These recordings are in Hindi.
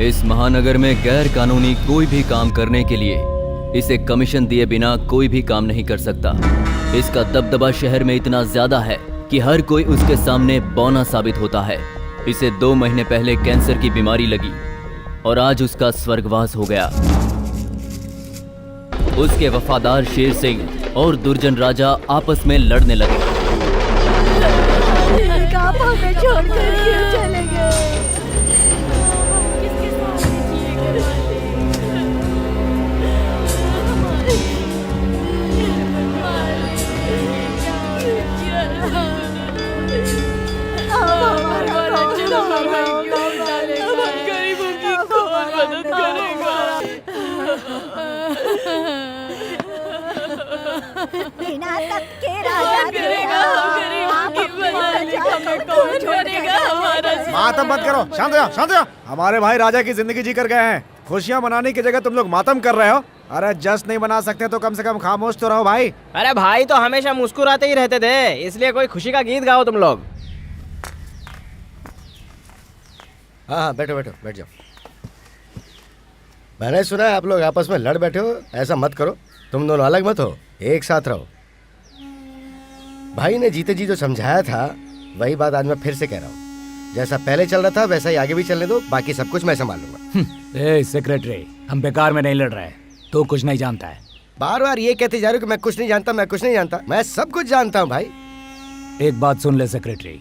इस महानगर में गैर कानूनी कोई भी काम करने के लिए इसे कमीशन दिए बिना कोई भी काम नहीं कर सकता। इसका दबदबा शहर में इतना ज्यादा है कि हर कोई उसके सामने बौना साबित होता है। इसे 2 महीने पहले कैंसर की बीमारी लगी और आज उसका स्वर्गवास हो गया। उसके वफादार शेर सिंह और दुर्जन राजा आपस में लड़ने लगे। आप हमें छोड़कर क्यों चले गए? बिना तक के राजा मातम मत करो, शांत हो जाओ, शांत हो जाओ। हमारे भाई राजा की जिंदगी जी कर गए हैं। खुशियां मनाने की जगह तुम लोग मातम कर रहे हो। अरे जश्न नहीं मना सकते तो कम से कम खामोश तो रहो भाई। अरे भाई तो हमेशा मुस्कुराते ही रहते थे, इसलिए कोई खुशी का गीत गाओ तुम लोग। हाँ बैठो बैठो बैठ जाओ। मैंने सुना है आप लोग आपस में लड़ बैठे हो। ऐसा मत करो, तुम दोनों अलग मत हो, एक साथ रहो। भाई ने जीते जी जो समझाया था वही बात आज मैं फिर से कह रहा हूँ। जैसा पहले चल रहा था वैसा ही आगे भी चलने दो, बाकी सब कुछ मैं संभाल लूंगा। सेक्रेटरी, हम बेकार में नहीं लड़ रहे, तो कुछ नहीं जानता है। बार बार ये कहते जा रहे हो कि मैं कुछ नहीं जानता, मैं कुछ नहीं जानता। मैं सब कुछ जानता हूँ भाई। एक बात सुन ले सेक्रेटरी,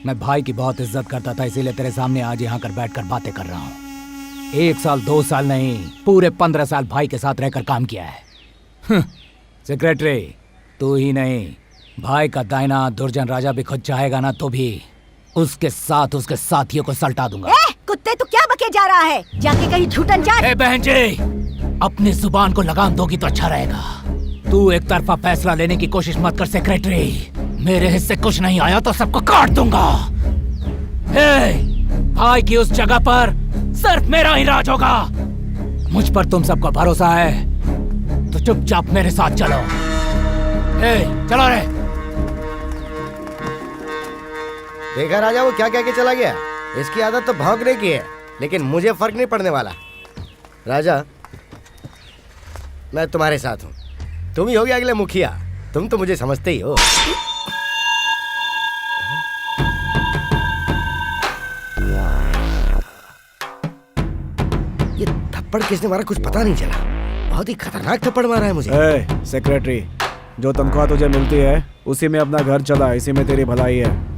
मैं भाई की बहुत इज्जत करता था, इसीलिए तेरे सामने आज यहाँ कर बैठ कर बातें कर रहा हूँ। 1 साल 2 साल नहीं, पूरे 15 साल भाई के साथ रहकर काम किया है। सेक्रेटरी, तू ही नहीं, भाई का दाहिना दुर्जन राजा भी खुद चाहेगा ना तो भी उसके साथ उसके साथियों को सल्टा दूंगा। कुत्ते तू क्या बके जा रहा है? जाके कहीं झूठन चाट। बहन जी, अपनी जुबान को लगाम दोगी तो अच्छा रहेगा। तू एक तरफा फैसला लेने की कोशिश मत कर सेक्रेटरी। मेरे हिस्से कुछ नहीं आया तो सबको काट दूंगा। भाई की उस जगह पर सिर्फ मेरा ही राज होगा। मुझ पर तुम सबको भरोसा है तो चुपचाप मेरे साथ चलो। चलो रे। देखा राजा वो क्या कह के चला गया। इसकी आदत तो भौंकने की है, लेकिन मुझे फर्क नहीं पड़ने वाला। राजा, मैं तुम्हारे साथ हूँ। तुम ही होगे अगले मुखिया। तुम तो मुझे समझते ही हो। ये थप्पड़ किसने मारा कुछ पता नहीं चला। बहुत ही खतरनाक थप्पड़ मारा है मुझे। सेक्रेटरी, जो तनख्वाह तुझे मिलती है उसी में अपना घर चला, इसी में तेरी भलाई है।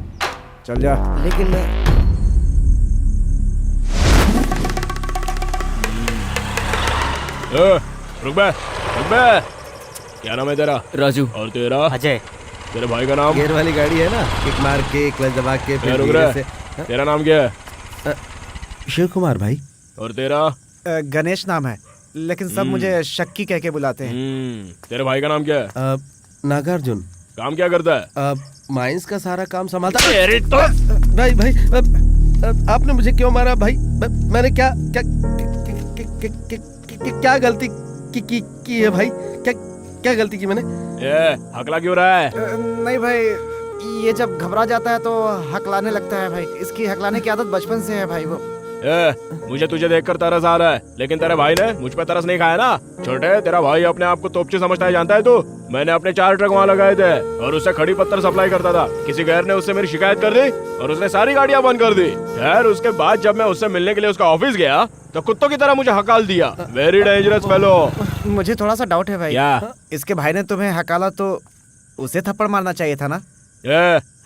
चल जा। लेकिन मैं रुक बे। क्या नाम है तेरा? राजू। और तेरा? अजय। तेरे भाई का नाम? गियर वाली गाड़ी है ना, किक मार के क्लच दबा के फिर धीरे से। तेरा नाम क्या है? शिव कुमार भाई। और तेरा? गणेश नाम है, लेकिन सब मुझे शक्की कह के बुलाते हैं। तेरे भाई का नाम क्या है? नागार्जुन। काम क्या करता है? माइंस का सारा काम संभालता। अरे तो भाई आपने मुझे क्यों मारा भाई? मैंने क्या क्या क्या गलती की है भाई? क्या गलती की मैंने? हकला क्यों रहा है? नहीं भाई, ये जब घबरा जाता है तो हकलाने लगता है भाई। इसकी हकलाने की आदत बचपन से है भाई। वो मुझे तुझे देखकर तरस आ रहा है, लेकिन तेरे भाई ने मुझ पे तरस नहीं खाया ना। छोटे, तेरा भाई अपने आप को तोपची समझता है, जानता है तू? मैंने अपने 4 ट्रक वहाँ लगाए थे और उससे खड़ी पत्थर सप्लाई करता था। किसी गैर ने उससे मेरी शिकायत कर दी और उसने सारी गाड़ियाँ बंद कर दी। खैर उसके बाद जब मैं उससे मिलने के लिए उसका ऑफिस गया तो कुत्तों की तरह मुझे हकाल दिया। Very dangerous fellow. मुझे थोड़ा सा डाउट है भाई। क्या? इसके भाई ने तुम्हें हकाला तो उसे थप्पड़ मारना चाहिए था ना?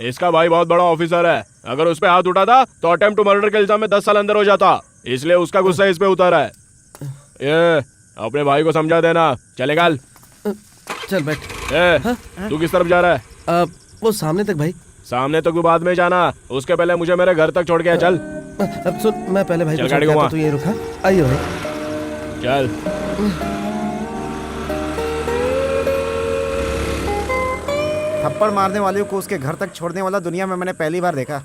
इसका भाई बहुत बड़ा ऑफिसर है, अगर उस पे हाथ उठाता तो अटेम्प्ट टू मर्डर के इल्जाम में 10 साल अंदर हो जाता, इसलिए उसका गुस्सा इस पे उतारा है। अपने भाई को समझा देना। चलेगा? चल बैठ। तू किस तरफ जा रहा है? वो सामने तक भाई। सामने तक भी बाद में जाना, उसके पहले मुझे मेरे घर तक छोड़ के चल। अब सुन, मैं पहले भाई चल को गाड़ी छोड़ के घुमा। आता, तू यहीं रुका। आइए भाई। चल। थप्पड़ मारने वाले को उसके घर तक छोड़ने वाला दुनिया में मैंने पहली बार देखा।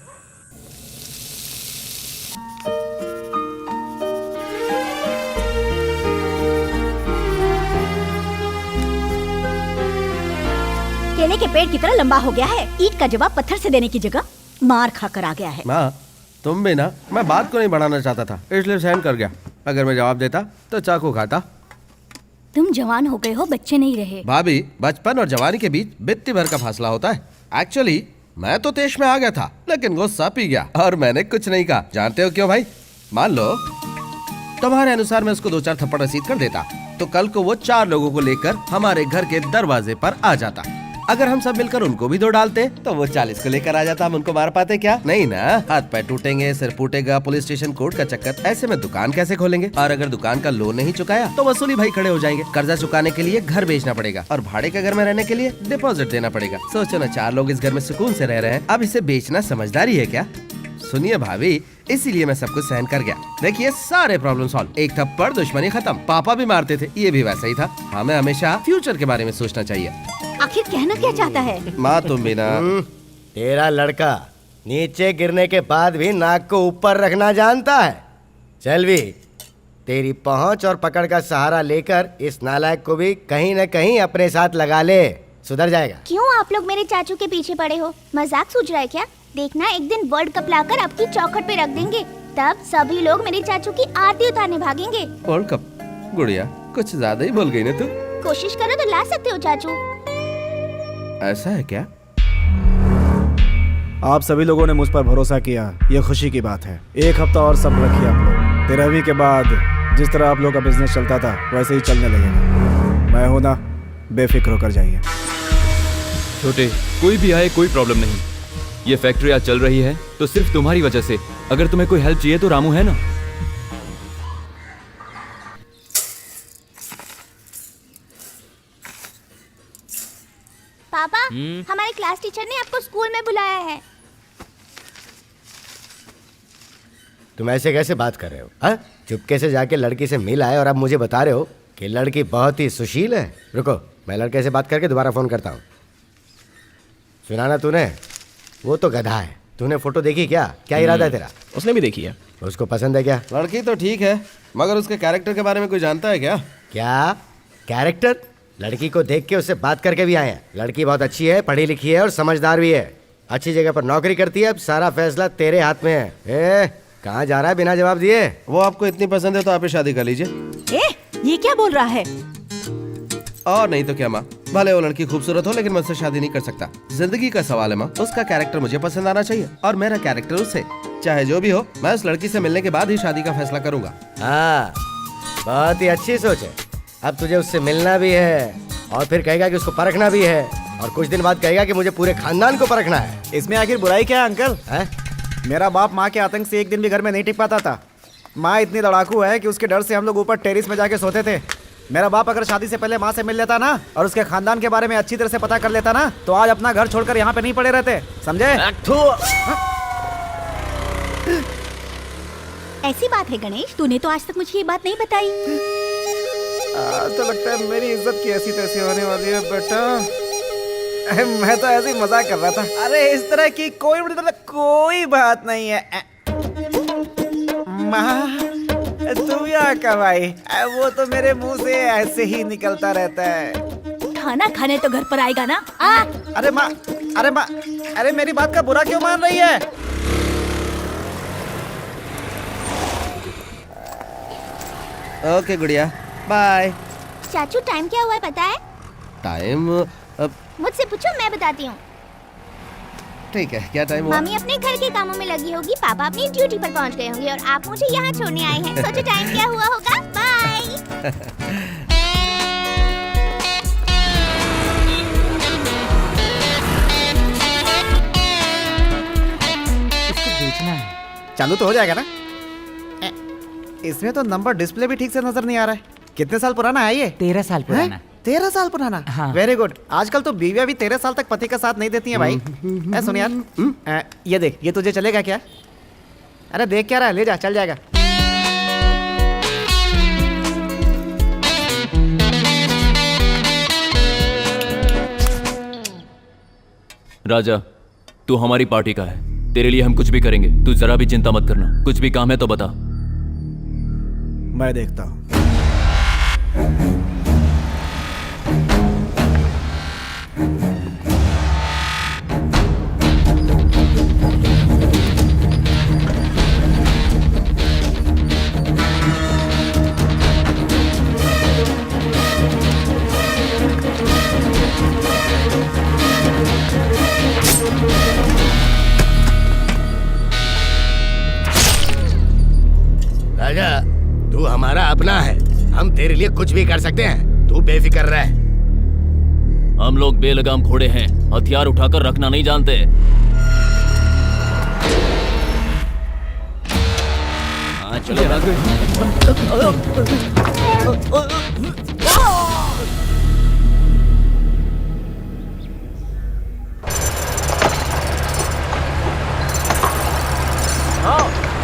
केले के पेड़ की तरह लंबा हो गया है। ईंट का जवाब पत्थर से देने की जगह मार खाकर आ गया है। माँ, तुम भी ना, मैं बात को नहीं बढ़ाना चाहता था इसलिए सहन कर गया। अगर मैं जवाब देता तो चाकू खाता। तुम जवान हो गए हो, बच्चे नहीं रहे। भाभी, बचपन और जवानी के बीच बित्ती भर का फासला होता है। एक्चुअली मैं तो तेज में आ गया था, लेकिन गुस्सा पी गया और मैंने कुछ नहीं कहा। जानते हो क्यों भाई? मान लो तुम्हारे अनुसार मैं उसको 2-4 थप्पड़ रसीद कर देता तो कल को वो 4 लोगों को लेकर हमारे घर के दरवाजे पर आ जाता। अगर हम सब मिलकर उनको भी 2 डालते तो वो 40 को लेकर आ जाता। हम उनको मार पाते क्या? नहीं ना। हाथ पैर टूटेंगे, सिर फूटेगा, पुलिस स्टेशन, कोर्ट का चक्कर। ऐसे में दुकान कैसे खोलेंगे? और अगर दुकान का लोन नहीं चुकाया तो वसूली भाई खड़े हो जाएंगे। कर्जा चुकाने के लिए घर बेचना पड़ेगा और भाड़े के घर में रहने के लिए डिपॉजिट देना पड़ेगा। सोचो ना, 4 लोग इस घर में सुकून से रह रहे हैं। अब इसे बेचना समझदारी है क्या? सुनिए भाभी, इसीलिए मैं सब कुछ सहन कर गया। देखिए, सारे प्रॉब्लम सॉल्व। एक थप्पड़, दुश्मनी खत्म। पापा भी मारते थे, ये भी वैसा ही था। हमें हमेशा फ्यूचर के बारे में सोचना चाहिए। आखिर कहना क्या चाहता है? माँ तुम भी ना। तेरा लड़का नीचे गिरने के बाद भी नाक को ऊपर रखना जानता है। चल भी, तेरी पहुंच और पकड़ का सहारा लेकर इस नालायक को भी कहीं न कहीं अपने साथ लगा ले, सुधर जाएगा। क्यों आप लोग मेरे चाचू के पीछे पड़े हो? मजाक सूझ रहा है क्या? देखना, एक दिन वर्ल्ड कप लाकर आपकी चौखट पे रख देंगे, तब सभी लोग मेरे चाचू की आरती उतारने भागेंगे। World cup? गुड़िया, कुछ ज्यादा ही बोल गई ना तू। कोशिश करो तो ला सकते हो चाचू। ऐसा है क्या? आप सभी लोगों ने मुझ पर भरोसा किया, ये खुशी की बात है। 1 हफ्ता और सब्र रखिए आप लोग। 13वीं के बाद जिस तरह आप लोग का बिजनेस चलता था वैसे ही चलने लगेगा। मैं हूं ना, बेफिक्र होकर जाइए। छोटे, कोई भी आए कोई प्रॉब्लम नहीं। ये फैक्ट्री आज चल रही है तो सिर्फ तुम्हारी वजह से। अगर तुम्हें कोई हेल्प चाहिए तो रामू है ना। पापा, हमारे क्लास टीचर ने आपको स्कूल में बुलाया है। तुम ऐसे कैसे बात कर रहे हो? हाँ, चुपके से जाके लड़की से मिल आए और अब मुझे बता रहे हो कि लड़की बहुत ही सुशील है। रुको, मैं लड़के से बात करके दोबारा फोन करता हूँ। सुना ना तूने? वो तो गधा है। तूने फोटो देखी क्या? क्या इरादा है तेरा? उसने भी देखी है। उसको पसंद है क्या? लड़की तो ठीक है, मगर उसके कैरेक्टर के बारे में कोई जानता है क्या? क्या कैरेक्टर? लड़की को देख के उससे बात करके भी आए हैं। लड़की बहुत अच्छी है, पढ़ी लिखी है और समझदार भी है। अच्छी जगह पर नौकरी करती है। अब सारा फैसला तेरे हाथ में है। ए, कहाँ जा रहा है बिना जवाब दिए? वो आपको इतनी पसंद है तो आप ही शादी कर लीजिए। ये क्या बोल रहा है? और नहीं तो क्या माँ, भले वो लड़की खूबसूरत हो लेकिन मैं उससे शादी नहीं कर सकता। जिंदगी का सवाल है माँ, उसका कैरेक्टर मुझे पसंद आना चाहिए और मेरा कैरेक्टर उससे। चाहे जो भी हो, मैं उस लड़की से मिलने के बाद ही शादी का फैसला करूंगा। हाँ, बहुत ही अच्छी सोच है। अब तुझे उससे मिलना भी है और फिर कहेगा कि उसको परखना भी है और कुछ दिन बाद कहेगा कि मुझे पूरे खानदान को परखना है। इसमें आखिर बुराई क्या है अंकल? है? मेरा बाप माँ के आतंक से एक दिन भी घर में नहीं टिक पाता था। माँ इतनी लड़ाकू है कि उसके डर से हम लोग ऊपर टेरिस में जाके सोते थे। मेरा बाप अगर शादी से पहले माँ से मिल लेता ना और उसके खानदान के बारे में अच्छी तरह से पता कर लेता ना, तो आज अपना घर छोड़कर यहाँ पे नहीं पड़े रहते। समझे? ऐसी बात है गणेश, तूने तो आज तक मुझे ये बात नहीं बताई। आज तो लगता है मेरी इज्जत की ऐसी तैसी होने वाली है बेटा। मैं तो ऐसे ही मजाक कर रहा था। अरे इस तरह की कोई बात नहीं है। माँ, तू क्या कर भाई? वो तो मेरे मुंह से ऐसे ही निकलता रहता है। खाना खाने तो घर पर आएगा ना? अरे माँ, अरे मेरी बात का बुरा क्यों मान रही है? ओके गुड़िया, बाय। चाचू, टाइम क्या हुआ है पता है? टाइम? मुझसे पूछो, मैं बताती हूँ। ठीक है, क्या टाइम हुआ? मम्मी अपने घर के कामों में लगी होगी, पापा अपनी ड्यूटी पर पहुँच गए होंगे और आप मुझे यहाँ छोड़ने आए हैं। सोचो टाइम क्या हुआ होगा। बाय। इसको बेचना है। चालू तो हो जाएगा ना? इसमें तो नंबर डिस्प्ले भी ठीक से नजर नहीं आ रहा है। कितने साल पुराना है ये? 13 साल पुराना। हैं? 13 साल पुराना? हाँ। Very good. आजकल तो बीवियां भी 13 साल तक पति का साथ नहीं देती हैं भाई। सुन यार, ये देख, ये तुझे चलेगा क्या? अरे देख क्या रहा है, ले जा, चल जाएगा। राजा, तू हमारी पार्टी का है, तेरे लिए हम कुछ भी करेंगे। तू जरा भी चिंता मत करना। कुछ भी काम है तो बता। मैं देखता हूँ। राजा, तू हमारा अपना है, हम तेरे लिए कुछ भी कर सकते हैं, तू बेफिक्र रह। हम लोग बेलगाम घोड़े हैं, हथियार उठाकर रखना नहीं जानते। हाँ चलो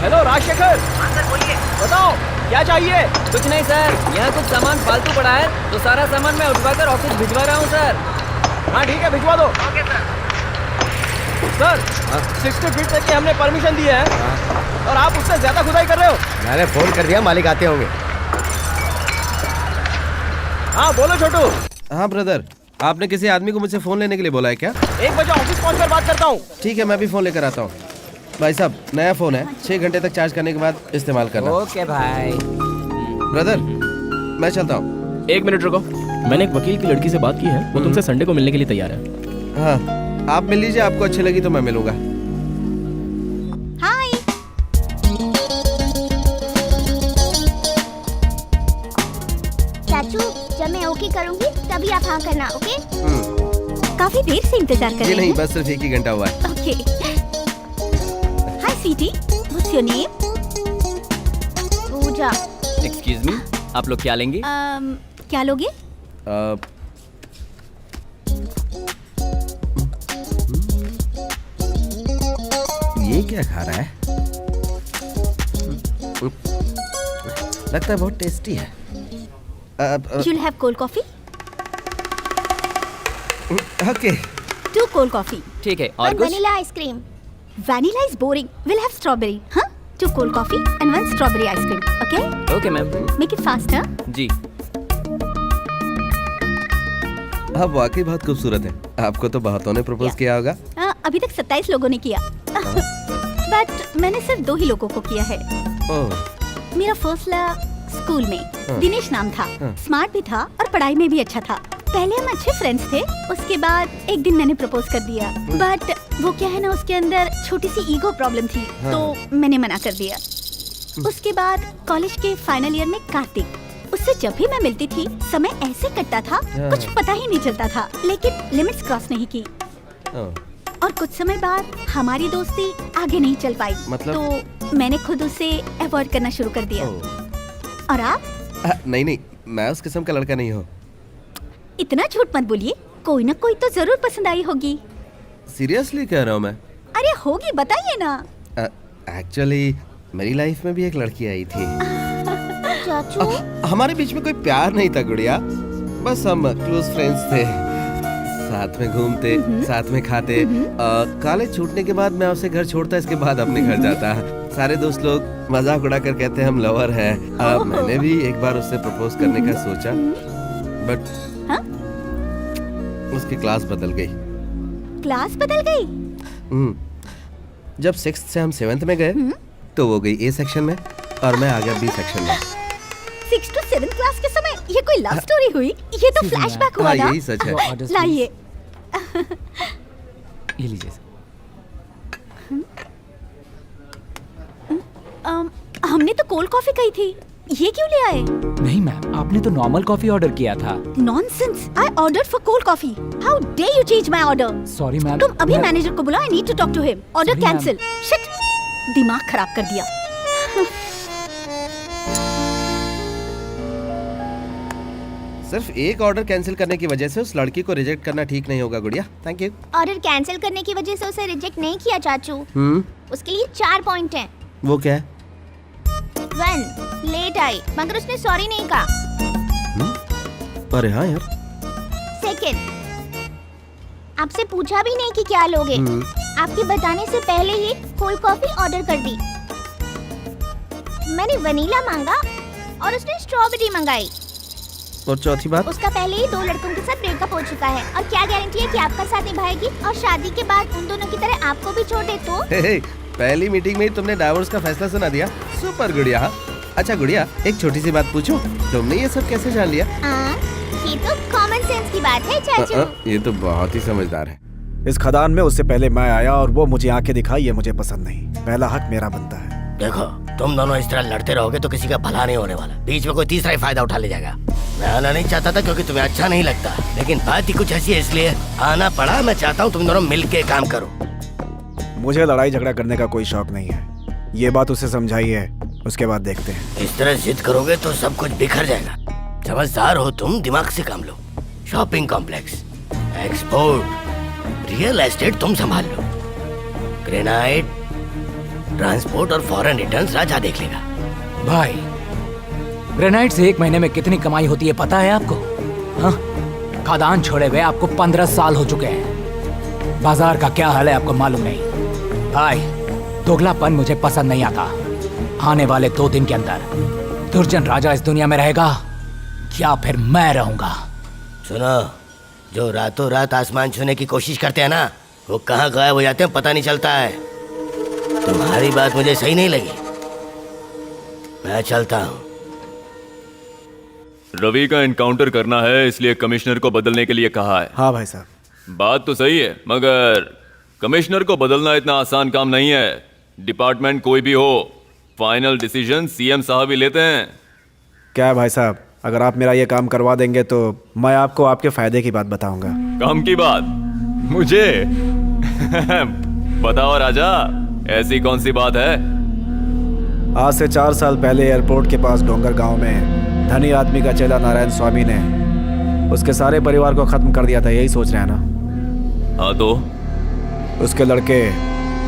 हेलो राजशेखर। बोलिए। बताओ क्या चाहिए? कुछ नहीं सर, यहाँ कुछ सामान फालतू पड़ा है तो सारा सामान मैं उठवाकर ऑफिस भिजवा रहा हूँ सर। हाँ ठीक है, भिजवा दो। Okay sir. सर 60 फीट तक की हमने परमिशन दी है और आप उससे ज्यादा खुदाई कर रहे हो। मैंने फोन कर दिया, मालिक आते होंगे। हाँ बोलो छोटू। हाँ ब्रदर, आपने किसी आदमी को मुझसे फोन लेने के लिए बोला है क्या? 1 बजे ऑफिस पहुंचकर बात करता हूँ। ठीक है, मैं भी फोन लेकर आता हूँ। भाई साहब, नया फोन है, 6 घंटे तक चार्ज करने के बाद इस्तेमाल करना। ओके भाई। ब्रदर, मैं चलता हूँ। 1 मिनट रुको, मैंने एक वकील की लड़की से बात की है, वो तुमसे संडे को मिलने के लिए तैयार है। हाँ, आप मिल लीजिए, आपको अच्छी लगी तो मैं मिलूंगा। हाय। चाचू, जब मैं ओके करूंगी तभी आप हाँ करना, ओके? काफी देर से इंतजार कर जी रहे नहीं, हैं। बस सिर्फ 1 ही घंटा हुआ है। Okay. Hi sweetie, what's your name? Pooja. Excuse me, आप लोग क्या लेंगे? क्या लोगे? ये क्या खा रहा है? लगता है बहुत टेस्टी है। You'll have cold coffee? Okay. 2 cold coffee. ठीक है, और कुछ? Vanilla ice cream. Vanilla is boring. We'll have strawberry. Huh? 2 cold coffee and 1 strawberry ice cream. Okay? Okay ma'am. Make it fast, huh? जी। आप वाकई बहुत खूबसूरत हैं। आपको तो बहुतों ने प्रपोज Yeah. किया होगा। अभी तक 27 लोगों ने किया। बट मैंने सिर्फ 2 ही लोगों को किया है। ओह, मेरा फर्स्ट लव स्कूल में, हाँ। दिनेश नाम था। हाँ। स्मार्ट भी था और पढ़ाई में भी अच्छा था। पहले हम अच्छे फ्रेंड्स थे, उसके बाद एक दिन मैंने प्रपोज कर दिया। बट वो क्या है ना, उसके अंदर छोटी सी ईगो प्रॉब्लम थी, तो मैंने मना कर दिया। उसके बाद कॉलेज के फाइनल ईयर में कार्तिक, उससे जब भी मैं मिलती थी समय ऐसे कटता था, कुछ पता ही नहीं चलता था, लेकिन लिमिट्स क्रॉस नहीं की। और कुछ समय बाद हमारी दोस्ती आगे नहीं चल पाई, मतलब? तो मैंने खुद उसे अवॉइड करना शुरू कर दिया। और आप? नहीं, मैं उस किस्म का लड़का नहीं हूँ। इतना झूठ मत बोलिए, कोई ना कोई तो जरूर पसंद आई होगी। सीरियसली कह रहा हूँ मैं। अरे होगी, बताइए ना। एक्चुअली मेरी लाइफ में भी एक लड़की आई थी। चाचू। हमारे बीच में कोई प्यार नहीं था गुड़िया, बस हम क्लोज फ्रेंड्स थे। साथ में घूमते, साथ में खाते। कॉलेज छूटने के बाद मैं उसे घर छोड़ता, इसके बाद अपने घर जाता। सारे दोस्त लोग मजाक उड़ाकर कहते हैं हम लवर हैं। मैंने भी एक बार उससे प्रपोज करने का सोचा, बट उसकी क्लास बदल गई। क्लास बदल गई? जब 6th से हम 7th में गए तो वो गई A सेक्शन में और मैं आ गया B सेक्शन में। 6 to 7 क्लास के समय ये कोई लव स्टोरी हुई? ये तो फ्लैशबैक हुआ ना। यही सच है। लाइए। ये लीजिए। हमने तो कोल्ड कॉफी कही थी, ये क्यों ले आए? नहीं मैम, आपने तो नॉर्मल कॉफी ऑर्डर किया था। Nonsense! I ordered for cold coffee. How dare you change my order? Sorry ma'am. तुम अभी मैनेजर को बुलाओ, I need to talk to him. Order Sorry, cancel. Shit! दिमाग खराब कर दिया। सिर्फ एक ऑर्डर कैंसिल करने की वजह से उस लड़की को रिजेक्ट करना ठीक नहीं होगा गुड़िया। Thank you. ऑर्डर कैंसिल करने की वजह से उसे रिजेक्ट नहीं किया चाचू। उसके लिए 4 पॉइंट हैं। वो क्या है? 1, लेट आई मगर उसने सॉरी नहीं कहा। अरे हाँ यार। 2, आपसे पूछा भी नहीं कि क्या लोगे। आपके बताने से पहले ही कोल्ड कॉफी ऑर्डर कर दी। मैंने वनीला मांगा और उसने स्ट्रॉबेरी मंगाई। और चौथी बात? उसका पहले ही 2 लड़कों के साथ ब्रेकअप हो चुका है और क्या गारंटी है कि आपका साथ निभाएगी और शादी के बाद उन दोनों की तरह आपको भी छोड़ दे तो? पहली मीटिंग में ही तुमने डाइवोर्स का फैसला सुना दिया। सुपर गुड़िया। अच्छा गुड़िया, एक छोटी सी बात पूछूं, तुमने ये सब कैसे जान लिया? ये तो कॉमन सेंस की बात है चाचू। ये तो बहुत ही समझदार है। इस खदान में उससे पहले मैं आया और वो मुझे आंखें दिखाई, ये मुझे पसंद नहीं। पहला हक मेरा बनता है। देखो, तुम दोनों इस तरह लड़ते रहोगे तो किसी का भला नहीं होने वाला। बीच में कोई तीसरा ही फायदा उठा ले जाएगा। मैं आना नहीं चाहता था क्योंकि तुम्हें अच्छा नहीं लगता, लेकिन बात ही कुछ ऐसी है इसलिए आना पड़ा। मैं चाहता हूँ तुम दोनों मिलके काम करो। मुझे लड़ाई झगड़ा करने का कोई शौक नहीं है, ये बात उसे समझाइए, उसके बाद देखते हैं। इस तरह जिद करोगे तो सब कुछ बिखर जाएगा। समझदार हो तुम, दिमाग से काम लो। Shopping complex, export, real estate तुम संभाल लो। ग्रेनाइट, ट्रांसपोर्ट और फॉरेन रिटर्न्स राजा देख लेगा। भाई, ग्रेनाइट से 1 महीने में कितनी कमाई होती है पता है आपको? हाँ? खदान छोड़े हुए आपको 15 साल हो चुके हैं। बाजार का क्या हाल है आपको मालूम नहीं। भाई, दोगलापन मुझे पसंद नहीं आता। आने वाले 2 दिन के अंदर दुर्जन राजा इस दुनिया में रहेगा या फिर मैं रहूंगा। सुनो, जो रातों रात आसमान छूने की कोशिश करते हैं ना, वो कहाँ गायब हो जाते हैं पता नहीं चलता है। तुम्हारी बात मुझे सही नहीं लगी, मैं चलता हूँ। रवि का एनकाउंटर करना है, इसलिए कमिश्नर को बदलने के लिए कहा है। हाँ भाई साहब। बात तो सही है, मगर कमिश्नर को बदलना इतना आसान काम नहीं है। डिपार्टमेंट कोई भी हो, फाइनल डिसीजन सीएम साहब ही लेते हैं। क्या है भाई साहब, अगर आप मेरा ये काम करवा देंगे तो मैं आपको आपके फायदे की बात बताऊंगा। काम की बात मुझे बताओ राजा, ऐसी कौन सी बात है? आज से 4 साल पहले एयरपोर्ट के पास डोंगर गांव में धनी आदमी का चेला नारायण स्वामी ने उसके सारे परिवार को खत्म कर दिया था। यही सोच रहे हैं ना? हाँ, तो उसके लड़के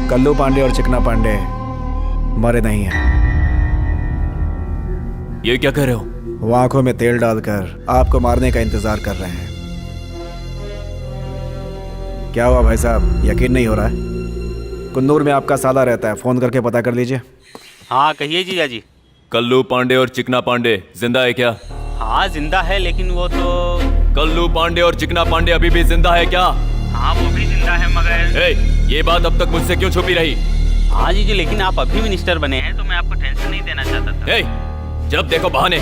कल्लू पांडे और चिकना पांडे मरे नहीं हैं। ये क्या कर रहे हो? वो आंखों में तेल डालकर आपको मारने का इंतजार कर रहे हैं। क्या हुआ भाई साहब, यकीन नहीं हो रहा है? कुन्नूर में आपका साला रहता है, फोन करके पता कर लीजिए। हाँ कहिए जीजा जी। कल्लू पांडे और चिकना पांडे जिंदा है क्या? हाँ जिंदा है, लेकिन वो तो कल्लू पांडे और चिकना पांडे अभी भी जिंदा है क्या? हाँ वो भी जिंदा है, मगर ये बात अब तक मुझसे क्यों छुपी रही? हाँ जीजी, लेकिन आप अभी मिनिस्टर बने हैं तो मैं आपको टेंशन नहीं देना चाहता था। जब देखो बहाने।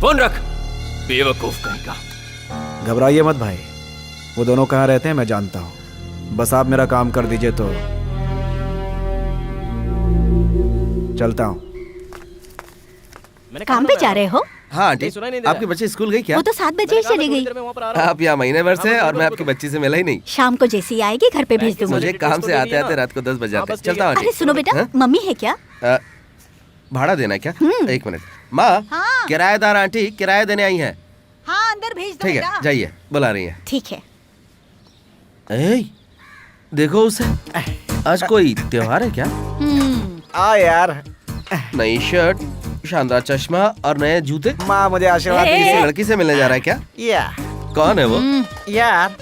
फोन रख, बेवकूफ कहीं का। घबराइए मत भाई, वो दोनों कहाँ रहते हैं मैं जानता हूँ। बस आप मेरा काम कर दीजिए तो चलता हूँ। काम पे जा रहे हो? हाँ आंटी, आपकी बच्ची स्कूल गई क्या? वो तो 7 बजे चली गई। आप यहाँ महीने भर से और मैं आपकी बच्ची से मिला ही नहीं। शाम को जैसी आएगी घर पे भेज दूंगी। मुझे काम से आते आते रात को 10 बज जाते। चलता हूँ अरे सुनो बेटा, मम्मी है क्या? भाड़ा देना है क्या? 1 मिनट। माँ, किराएदार आंटी किराया देने आई है। हाँ अंदर भेज दो। ठीक है, जाइए, बुला रही है। ठीक है। देखो उसे, आज कोई त्योहार है क्या? आ यार, नई शर्ट, शानदार चश्मा और नए जूते। माँ मुझे आशीर्वाद किसी दीजिए। लड़की से मिलने जा रहा है क्या? या कौन है वो? यार,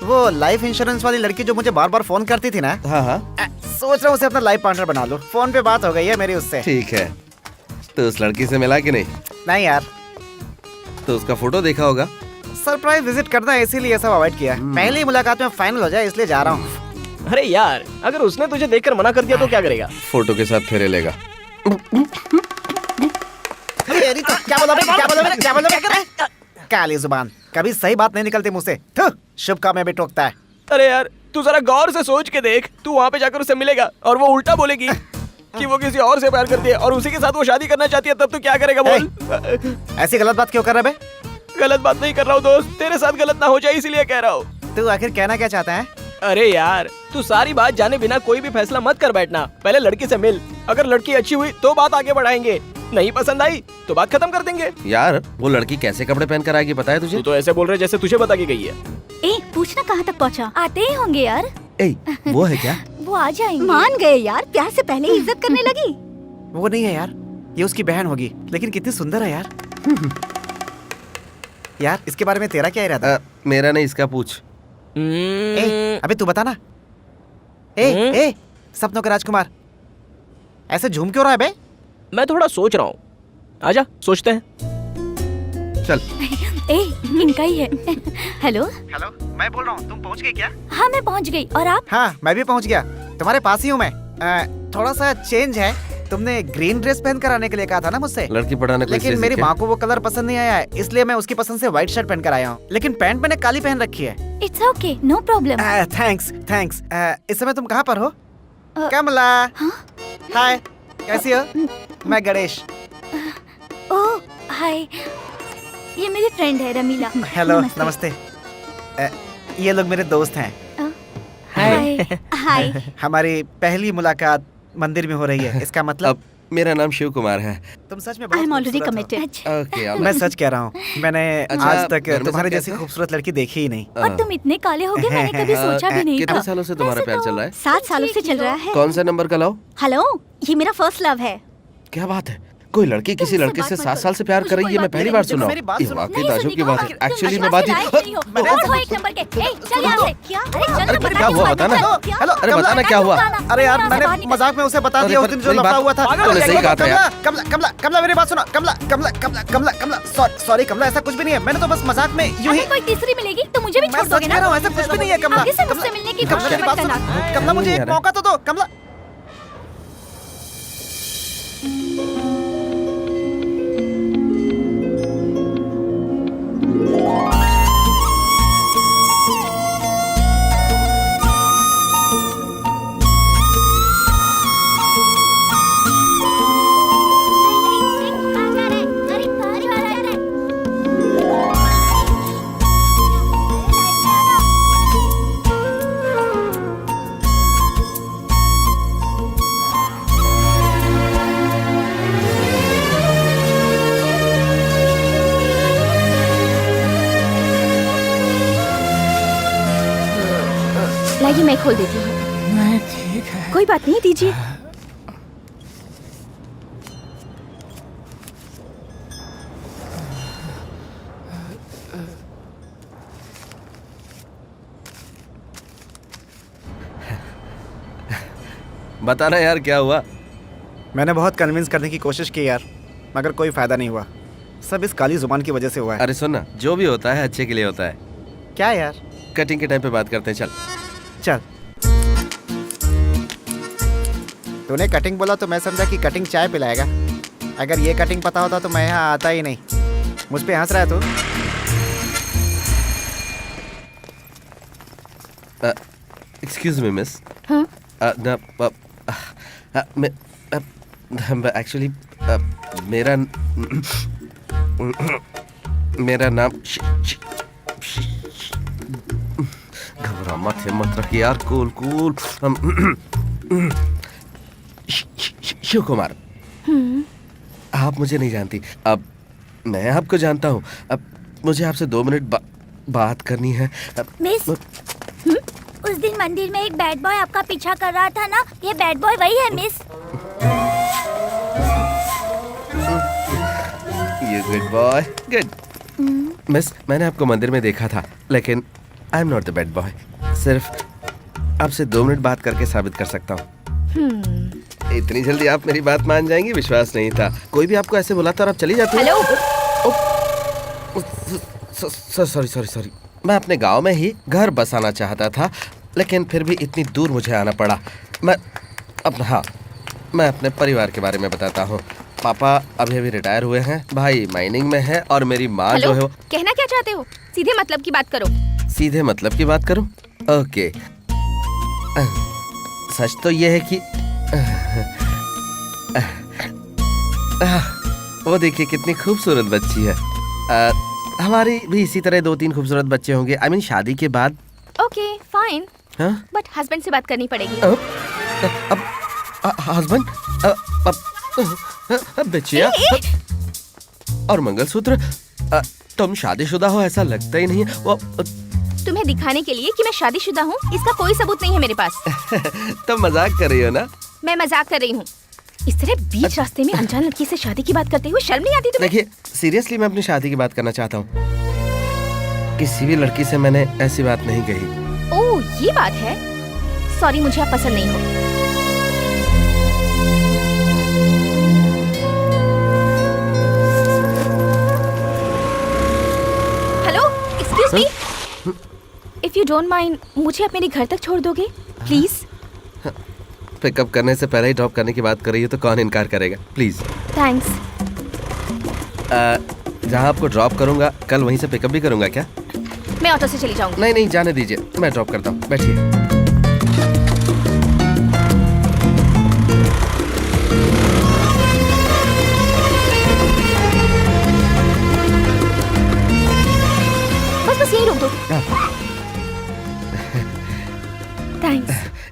वो लाइफ इंश्योरेंस वाली लड़की जो मुझे बार बार फोन करती थी ना। हाँ हाँ, सोच रहा हूँ उसे अपना लाइफ पार्टनर बना लो। फोन पे बात हो गई है मेरी उससे। ठीक है। तो उस लड़की से मिला कि नहीं? नहीं यार, तो उसका फोटो देखा होगा। सरप्राइज विजिट करना है इसीलिए सब अवॉइड किया। पहली मुलाकात में फाइनल हो जाए इसलिए जा रहा हूँ। अरे यार, अगर उसने तुझे देखकर मना कर दिया तो क्या करेगा? फोटो के साथ फेरे लेगा। क्या बोला? काली जुबान, कभी सही बात नहीं निकलती मुझसे। शुभ काम में भी टोकता है। अरे यार, तू जरा गौर से सोच के देख। तू वहाँ पे जाकर उससे मिलेगा और वो उल्टा बोलेगी कि वो किसी और से प्यार करती है और उसी के साथ वो शादी करना चाहती है, तब तू क्या करेगा बोल? ऐसी गलत बात क्यों कर रहा है बे? गलत बात नहीं कर रहा हूँ दोस्त, तेरे साथ गलत ना हो जाए इसलिए कह रहा हूँ। तू आखिर कहना क्या चाहता है? अरे यार, तू सारी बात जाने बिना कोई भी फैसला मत कर बैठना। पहले लड़की से मिल, अगर लड़की अच्छी हुई तो बात आगे बढ़ाएंगे, नहीं पसंद आई तो बात खत्म कर देंगे। यार, वो लड़की कैसे कपड़े पहन कर आएगी पता है तुझे? तू तो ऐसे बोल रहे जैसे तुझे बता के गई है। पूछना कहाँ तक पहुँचा? आते ही होंगे यार। वो है क्या? वो आ जाएंगे। मान गए यार, प्यार से पहले ही इज्जत करने लगी। वो नहीं है यार, ये उसकी बहन होगी, लेकिन कितनी सुंदर है यार। यार, इसके बारे में तेरा क्या इरादा? मेरा नहीं, इसका पूछ। अबे तू बता ना। सपनों का राजकुमार, ऐसे झूम क्यों रहा है बे? मैं थोड़ा सोच रहा हूँ, आजा सोचते हैं। चल। इनका ही है। हेलो, मैं बोल रहा हूँ, तुम पहुँच गई क्या? हाँ मैं पहुँच गई, और आप? हाँ मैं भी पहुँच गया, तुम्हारे पास ही हूँ मैं। थोड़ा सा चेंज है, तुमने ग्रीन ड्रेस पहन कर आने के लिए कहा था ना मुझसे। लड़की पढ़ाने को लेकिन मेरी माँ को वो कलर पसंद नहीं आया है, इसलिए मैं उसकी पसंद से व्हाइट शर्ट पहन कर आया हूँ, लेकिन पैंट मैंने काली पहन रखी है। It's okay, no problem. Thanks. इस समय तुम कहाँ पर हो? कमला, हाय, कैसी हो? मैं गणेश। ओह हाय, ये मेरी फ्रेंड है रमीला। हेलो, नमस्ते। ये लोग मेरे दोस्त हैं। हाय। हाय। हमारी पहली मुलाकात मंदिर में हो रही है, इसका मतलब अब मेरा नाम शिव कुमार है। तुम सच में आई एम बहुत ऑलरेडी खूबसूरत हो। कमिटेड। ओके मैं सच कह रहा हूँ, मैंने अच्छा, आज घर तक में सब तुम्हारे कैसे जैसी हो? खूबसूरत लड़की देखी ही नहीं। और तुम इतने काले हो गए, मैंने कभी सोचा भी नहीं कितने था। सालों से तुम्हारा प्यार चल रहा है? 7 सालों से चल रहा है। कौन सा नंबर का लाओ? हेलो, ये मेरा फर्स्ट लव है। क्या बात है, कोई लड़की किसी मुझसे लड़के से बात मत 7 साल से प्यार मुझे कर रही कोई है? मैं बात पहली नहीं बार करनी, सुना हूं। मेरी बात ये सुनो। वाकई नहीं ताजुब की सुनी, बात है। तुम एक्चुअली विश्वास मैं बात के लायक नहीं हो। मैंने और ऐसा हो कुछ- एक नंबर के। ए, चल यहाँ से। क्या? अरे चल अरे ना, क्या हुआ, बता ना। हेलो, अरे बता ना क्या हुआ? अरे यार, मैंने मजाक में उसे बता अरे दिया उस पर दिन जो मेरी लफड़ा बात- हुआ था। तूने सही कहा था यार। कमला, कमला, कमला, मेरी बात सुनो। कमला, कमला, कमला, कमला, कमला, सॉरी कमला, ऐसा कुछ भी नहीं है। मैंने तो बस मजाक में यूं ही। अगर कोई तीसरी मिलेगी तो मुझे भी मैं छोड़ सच दोगे कह ना? रहा हूँ, ऐसा कुछ भी नहीं है कमला। आगे से कमला, मुझसे मिलने की कमला, कोशिश मेरी मत बात करना। सुनो। कमला, मुझे एक नहीं आ रहा। मौका तो दो कमला। लाइए, मैं खोल देती हूँ। नहीं ठीक है। कोई बात नहीं, दीजिए। बताना यार क्या हुआ? मैंने बहुत कन्विंस करने की कोशिश की यार, मगर कोई फायदा नहीं हुआ। सब इस काली जुबान की वजह से हुआ है। अरे सुन ना, जो भी होता है अच्छे के लिए होता है। क्या यार? कटिंग के टाइम पे बात करते हैं, चल। चल। तूने कटिंग बोला तो मैं समझा कि कटिंग चाय पिलाएगा। अगर ये कटिंग पता होता तो मैं यहाँ आता ही नहीं। मुझ पे हंस रहा है तू? Excuse me miss. हाँ? एक्चुअली मेरा मेरा नाम घबरा मत, हिम्मत रख यार, कूल कूल। शिव कुमार। आप मुझे नहीं जानती, अब मैं आपको जानता हूँ। अब मुझे आपसे 2 मिनट बात करनी है। मिस, उस दिन मंदिर में एक बैड बॉय आपका पीछा कर रहा था ना, ये बैड बॉय वही है miss. You good boy, good. Miss, मैंने आपको मंदिर में देखा था, लेकिन I am not the bad boy. सिर्फ आपसे 2 मिनट बात करके साबित कर सकता हूँ। इतनी जल्दी आप मेरी बात मान जाएंगी, विश्वास नहीं था। कोई भी आपको ऐसे बुलाता और आप चली जाती। हेलो। सॉरी। मैं अपने गांव में ही घर बसाना चाहता था, लेकिन फिर भी इतनी दूर मुझे आना पड़ा। मैं अपने परिवार के बारे में बताता हूँ। पापा अभी रिटायर हुए हैं, भाई माइनिंग में है, और मेरी माँ जो है। कहना क्या चाहते हो? सीधे मतलब की बात करो। सीधे मतलब की बात करूं? ओके। सच तो ये है कि वो देखिए कितनी खूबसूरत बच्ची है। हमारी भी इसी तरह 2-3 खूबसूरत बच्चे होंगे। आई मीन शादी के बाद। ओके फाइन, हाँ? बट हस्बैंड से बात करनी पड़ेगी। अब हस्बैंड, बच्चिया और मंगलसूत्र। तुम शादीशुदा हो ऐसा लगता ही नहीं है। वो तुम्हें दिखाने के लिए कि मैं शादीशुदा हूँ, इसका कोई सबूत नहीं है मेरे पास। तुम मजाक कर रही हो ना? मैं मजाक कर रही हूँ। इस तरह बीच रास्ते में अनजान लड़की से शादी की बात करते हुए शर्म नहीं आती तुम्हें? देखिए, सीरियसली मैं अपनी शादी की बात करना चाहता हूँ। किसी भी लड़की से मैंने ऐसी बात नहीं कही। ओह, ये बात है। सॉरी, मुझे आप पसंद नहीं हो। Hello, excuse me. If you don't mind, मुझे आप मेरे घर तक छोड़ दोगे प्लीज? पिकअप करने से पहले ही ड्रॉप करने की बात कर रही है तो कौन इनकार करेगा? प्लीज। थैंक्स। जहाँ आपको ड्रॉप करूंगा कल वहीं से पिकअप भी करूंगा क्या? मैं ऑटो से चली जाऊंगी। नहीं, जाने दीजिए, मैं ड्रॉप करता हूँ, बैठिए।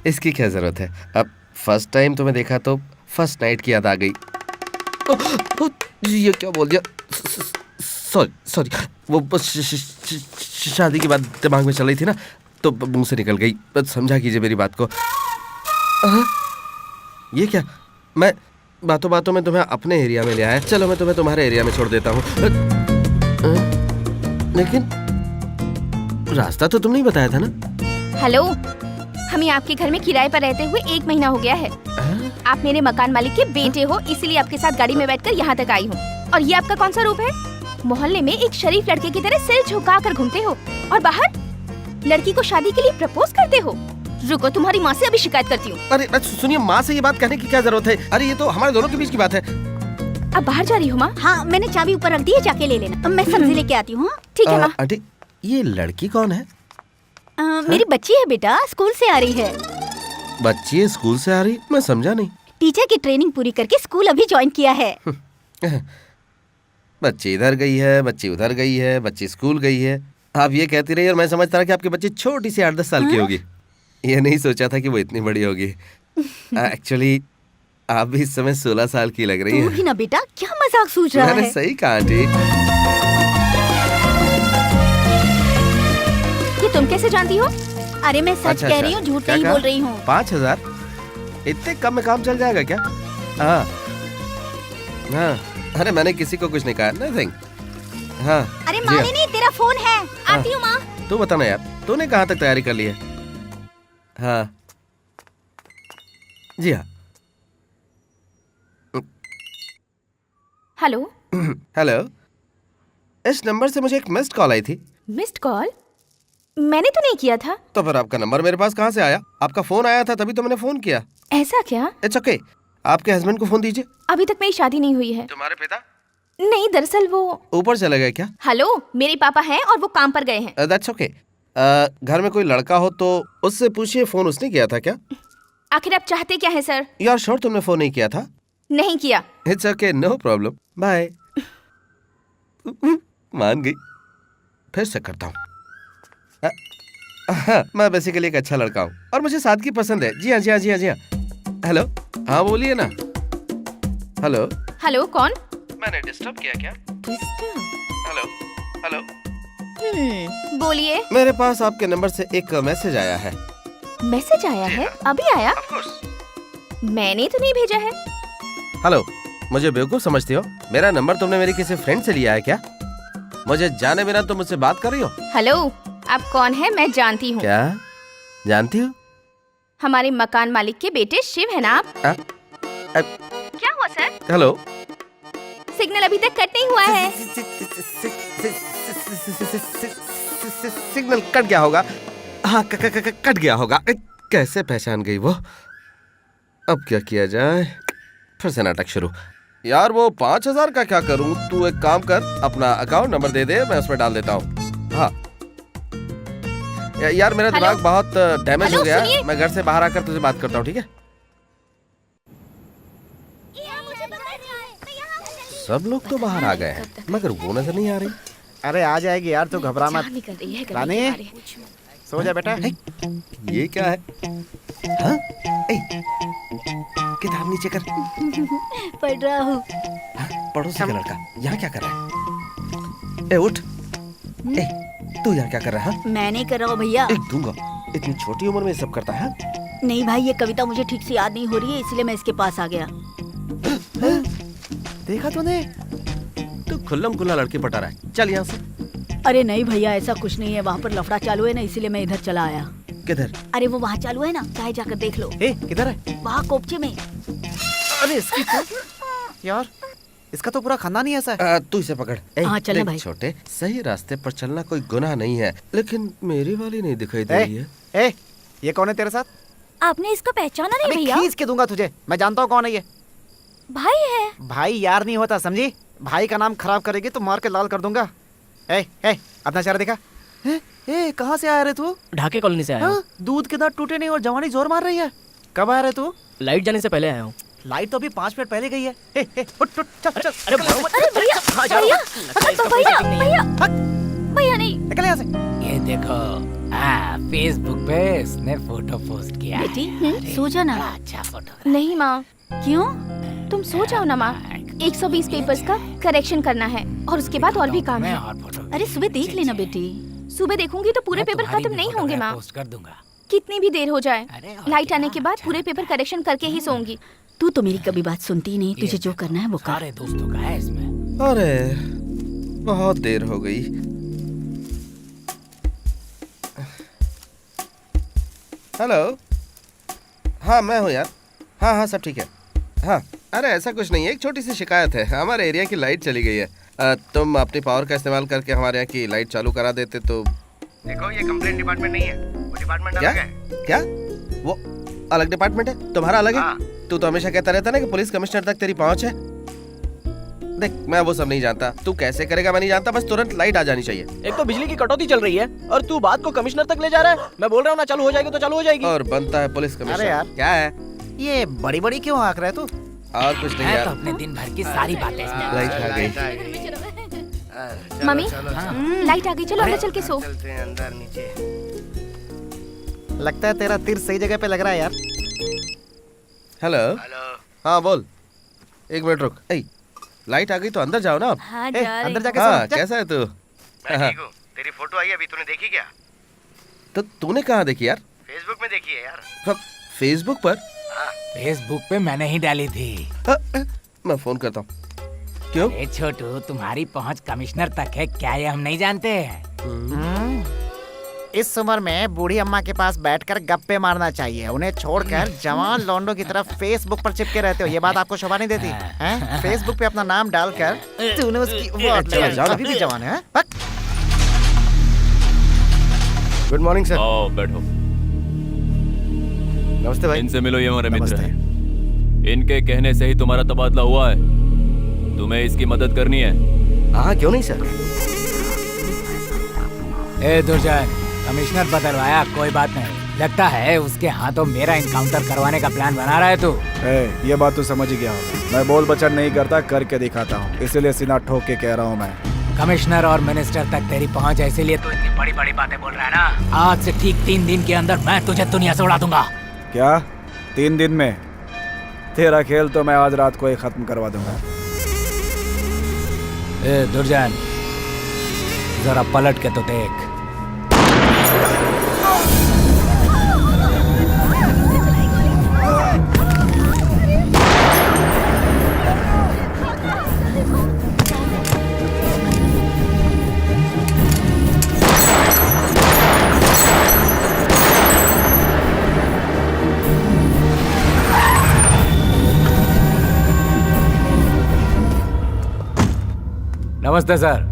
इसकी क्या जरूरत है? अब फर्स्ट टाइम तुम्हें देखा तो फर्स्ट नाइट की याद आ गई। ये क्या बोल दिया? सॉरी सॉरी, वो बस शादी की बात दिमाग में चल रही थी ना, तो मुंह से निकल गई। बस समझा कीजिए मेरी बात को। ये क्या? मैं बातों बातों में तुम्हें अपने एरिया में ले आया। चलो मैं तुम्हें तुम्हारे एरिया में छोड़ देता हूँ। लेकिन रास्ता तो तुमने ही बताया था ना? हेलो, हमें आपके घर में किराए पर रहते हुए 1 महीना हो गया है। आप मेरे मकान मालिक के बेटे हो, इसीलिए आपके साथ गाड़ी में बैठकर यहाँ तक आई हूँ। और ये आपका कौन सा रूप है? मोहल्ले में एक शरीफ लड़के की तरह सिर झुका कर घूमते हो, और बाहर लड़की को शादी के लिए प्रपोज करते हो। रुको, तुम्हारी माँ से अभी शिकायत करती हूँ। अरे सुनिए, माँ से ये बात कहने की क्या जरूरत है? अरे ये तो हमारे दोनों के बीच की बात है। अब बाहर जा रही हो माँ? हाँ, मैंने चाबी ऊपर रख दी है, जाके ले लेना। अब मैं सब्जी लेके आती हूँ। ठीक है माँ। आंटी, ये लड़की कौन है? मेरी बच्ची है बेटा, स्कूल से आ रही है। बच्ची स्कूल से आ रही? मैं समझा नहीं। टीचर की ट्रेनिंग पूरी करके स्कूल अभी ज्वाइन किया है। बच्ची इधर गई है, बच्ची उधर गई है, बच्ची स्कूल गई है। आप ये कहती रही और मैं समझता रहा कि आपकी बच्ची छोटी सी 8-10 साल की होगी। ये नहीं सोचा था कि वो इतनी बड़ी होगी। एक्चुअली आप भी इस समय 16 साल की लग रही तू हैं। भी ना बेटा, क्या मजाक सूझ रहा मैंने है? सही कहा आंटी। ये तुम कैसे जानती हो? अरे मैं सच कह रही हूँ, झूठ क्या नहीं कहा? बोल रही हूँ। 5000? इतने कम में काम चल जाएगा क्या? हाँ हाँ, अरे मैंने किसी को कुछ नहीं कहा, नथिंग। हाँ। अरे जी माने हाँ। नहीं, तेरा फोन है। आती हूँ माँ। तू बता ना यार, तूने कहाँ तक तैयारी कर ली है? हाँ जी हाँ। हेलो। हेलो, इस नंबर से मुझे एक मिस्ड कॉल आई थी। Missed call? मैंने तो नहीं किया था। तो फिर आपका नंबर मेरे पास कहाँ से आया? आपका फोन आया था तभी तो मैंने फोन किया। ऐसा क्या? इट्स ओके, आपके हस्बैंड को फोन दीजिए। अभी तक मेरी शादी नहीं हुई है। तुम्हारे पिता? नहीं, दरअसल वो ऊपर चले गए क्या? हेलो, मेरे पापा हैं और वो काम पर गए हैं। That's okay. घर में कोई लड़का हो तो उससे पूछिए फोन उसने किया था क्या? आखिर आप चाहते क्या है सर? यू आर श्योर तुमने फोन नहीं किया था? नहीं किया। It's okay, no problem, bye. मान गई। फिर से करता हूँ। मैं बेसिकली एक अच्छा लड़का हूँ और मुझे सादगी पसंद है। जी हाँ जी हाँ जी हाँ जी हाँ। हेलो, हाँ बोलिए ना। हेलो हेलो, कौन? मैंने डिस्टर्ब किया क्या? डिस्टर्ब? हेलो हेलो, बोलिए। मेरे पास आपके नंबर से एक मैसेज आया है। मैसेज आया है? अभी आया? Of course. मैंने तो नहीं भेजा है। हेलो, मुझे बेवकूफ समझती हो? मेरा नंबर तुमने मेरी किसी फ्रेंड से लिया है क्या? मुझे जाने बिना तुम मुझसे बात कर रही हो? हेलो, आप कौन है? मैं जानती हूँ। क्या जानती हो? हमारे मकान मालिक के बेटे शिव है ना आप? क्या हुआ सर? हेलो, सिग्नल अभी तक कट नहीं हुआ है। सिग्नल कट गया होगा। हाँ, कट गया होगा। कैसे पहचान गई वो? अब क्या किया जाए? फिर से नाटक शुरू। यार वो 5000 का क्या करूं? तू एक काम कर, अपना अकाउंट नंबर दे दे, मैं उसमें डाल देता हूँ। हाँ यार, मेरा हेलो? दिमाग बहुत डैमेज हेलो, हो गया। सुनिए? मैं घर से बाहर आकर तुझे बात करता हूँ, ठीक है? सब लोग तो बाहर आ गए हैं मगर वो नजर नहीं आ रही। अरे आ जाएगी यार, तू घबरा मत। निकल रही है रानी, सो जा बेटा। ये क्या है? हाँ? किताब नीचे कर। पढ़ रहा हूँ। पड़ोसी का लड़का यहाँ क्या कर रहा है? ए उठ। ए तू यहाँ क्या कर रहा है? मैं नहीं कर रहा हूँ भैया। एक दूंगा। इतनी छोटी उम्र में ये सब करता है? नहीं भाई, ये कविता मुझे ठीक से याद नहीं हो रही है, इसलिए मैं इसके पास आ गया। देखा तूने? तू खुल्लम खुल्ला लड़की पटा रहा है। चल यहाँ से। अरे नहीं भैया, ऐसा कुछ नहीं है। वहाँ पर लफड़ा चालू है ना, इसीलिए मैं इधर चला आया। किधर? अरे वो वहाँ चालू है ना, चाहे जाकर देख लो। ए किधर है? वहाँ कोपचे में। अरे इसकी तो यार, इसका तो पूरा खानदान ही ऐसा है। तू इसे पकड़। हाँ, चलना देख भाई। छोटे, सही रास्ते पर चलना कोई गुनाह नहीं है, लेकिन मेरी वाली नहीं दिखाई दे रही है। ए, ये कौन है तेरे साथ? आपने इसको पहचाना नहीं अबे भैया? खींच के दूंगा तुझे। मैं जानता हूँ कौन है ये। भाई है। भाई यार नहीं होता, समझी? भाई का नाम खराब करेगी तो मार के लाल कर दूंगा। ए, अपना चेहरा दिखा। कहाँ से आया रे तू? ढाके कॉलोनी से आया हूँ। दूध के दांत टूटे नहीं और जवानी जोर मार रही है। कब आया रे तू? लाइट जाने से पहले आया हूँ। लाइट तो अभी 5 मिनट पहले गई है। उठ, चल चल। अरे भैया, भैया, भैया, भैया नहीं। निकल यहाँ से। ये देखो, हाँ, फेसबुक पे उसने फोटो पोस्ट किया है। बेटी सो जा ना। अच्छा फोटो। नहीं माँ, क्यों? तुम सो जाओ ना माँ। 120 पेपर्स का करेक्शन करना है और उसके बाद और भी काम मैं है। और फोटो अरे सुबह देख लेना बेटी। सुबह देखूंगी तो पूरे मैं पेपर तुम्हारी खत्म भी नहीं फोटो होंगे मैं माँ। पोस्ट कर दूंगा। कितनी भी देर हो जाए, अरे और लाइट क्या? आने के बाद पूरे पेपर करेक्शन करके ही सोऊंगी। तू तो मेरी कभी बात सुनती ही नहीं, तुझे जो करना है वो कर। सारे दोस्तों का है इसमें। अरे बहुत देर हो गई। हेलो, हाँ मैं हूँ यार। हाँ हाँ सब ठीक है। हाँ अरे ऐसा कुछ नहीं है, एक छोटी सी शिकायत है। हमारे एरिया की लाइट चली गई है। तुम अपनी पावर का इस्तेमाल करके हमारे यहाँ की लाइट चालू करा देते तो। देखो ये कंप्लेंट डिपार्टमेंट नहीं है, वो डिपार्टमेंट अलग है। क्या? वो अलग डिपार्टमेंट है, तुम्हारा अलग है? तू तो हमेशा कहता रहता ना कि पुलिस कमिश्नर तक तेरी पहुंच है। देख मैं वो सब नहीं जानता, तू कैसे करेगा मैं नहीं जानता, बस तुरंत लाइट आ जानी चाहिए। एक तो बिजली की कटौती चल रही है और तू बात को कमिश्नर तक ले जा रहा है। मैं बोल रहा हूँ ना चालू हो जाएगी तो चालू हो जाएगी। और बनता है पुलिस कमिश्नर। अरे यार। क्या है? ये बड़ी बड़ी क्यों आंक रहा है तू? और कुछ नहीं मैं यार। तो अपने दिन भर की सारी बातें इसमें। लाइट आ गई। मम्मी, लाइट आ गई, चलो अंदर चल के सो। अंदर नीचे। लगता है तेरा तीर सही जगह पे लग रहा है यार। हेलो। हाँ बोल। एक मिनट रुक। ए, लाइट आ गई तो अंदर जाओ ना अब। हाँ ए, जा अंदर रही। जाके हाँ सो, जा। कैसा है तू? मैं ठीक हूँ। तेरी फोटो आई अभी, तूने देखी क्या? तो तूने कहाँ देखी यार? फेसबुक में देखी है यार। फेसबुक पर? फेसबुक पे मैंने ही डाली थी। मैं फोन करता हूँ। क्यों? अरे छोटू, तुम्हारी पहुंच कमिश्नर तक है क्या, ये हम नहीं जानते हैं? इस उम्र में बूढ़ी अम्मा के पास बैठकर गप्पे मारना चाहिए, उन्हें छोड़कर जवान लौंडों की तरफ फेसबुक पर चिपके रहते हो। ये बात आपको शोभा नहीं देती हैं? फेसबुक पे अपना नाम डालकर तूने उसकी वोट ले ली। अभी भी जवान है। Good morning sir. आओ बैठो। नमस्ते भाई। इनसे मिलो, ये हमारे मित्र नमस्ते। हैं। इनके कहने से ही तुम्हारा तबादला हुआ है। तुम्हें इसकी मदद करनी है। हाँ क्यों नहीं सर। ए दुर्जन, कमिश्नर बदलवाया कोई बात नहीं, लगता है उसके हाथों मेरा इनकाउंटर करवाने का प्लान बना रहा है तू। ये बात तो समझ ही गया होगा। मैं बोल बचन नहीं करता, करके दिखाता हूँ, इसीलिए सीना ठोक के कह रहा हूँ मैं। कमिश्नर और मिनिस्टर तक तेरी पहुंच है, इसीलिए तू इतनी बड़ी बड़ी बातें बोल रहा है ना। आज से ठीक 3 दिन के अंदर मैं तुझे दुनिया से उड़ा दूंगा। क्या 3 दिन में? तेरा खेल तो मैं आज रात को ही खत्म करवा दूंगा। ए दुर्जन, जरा पलट के तो देख। नमस्ते सर,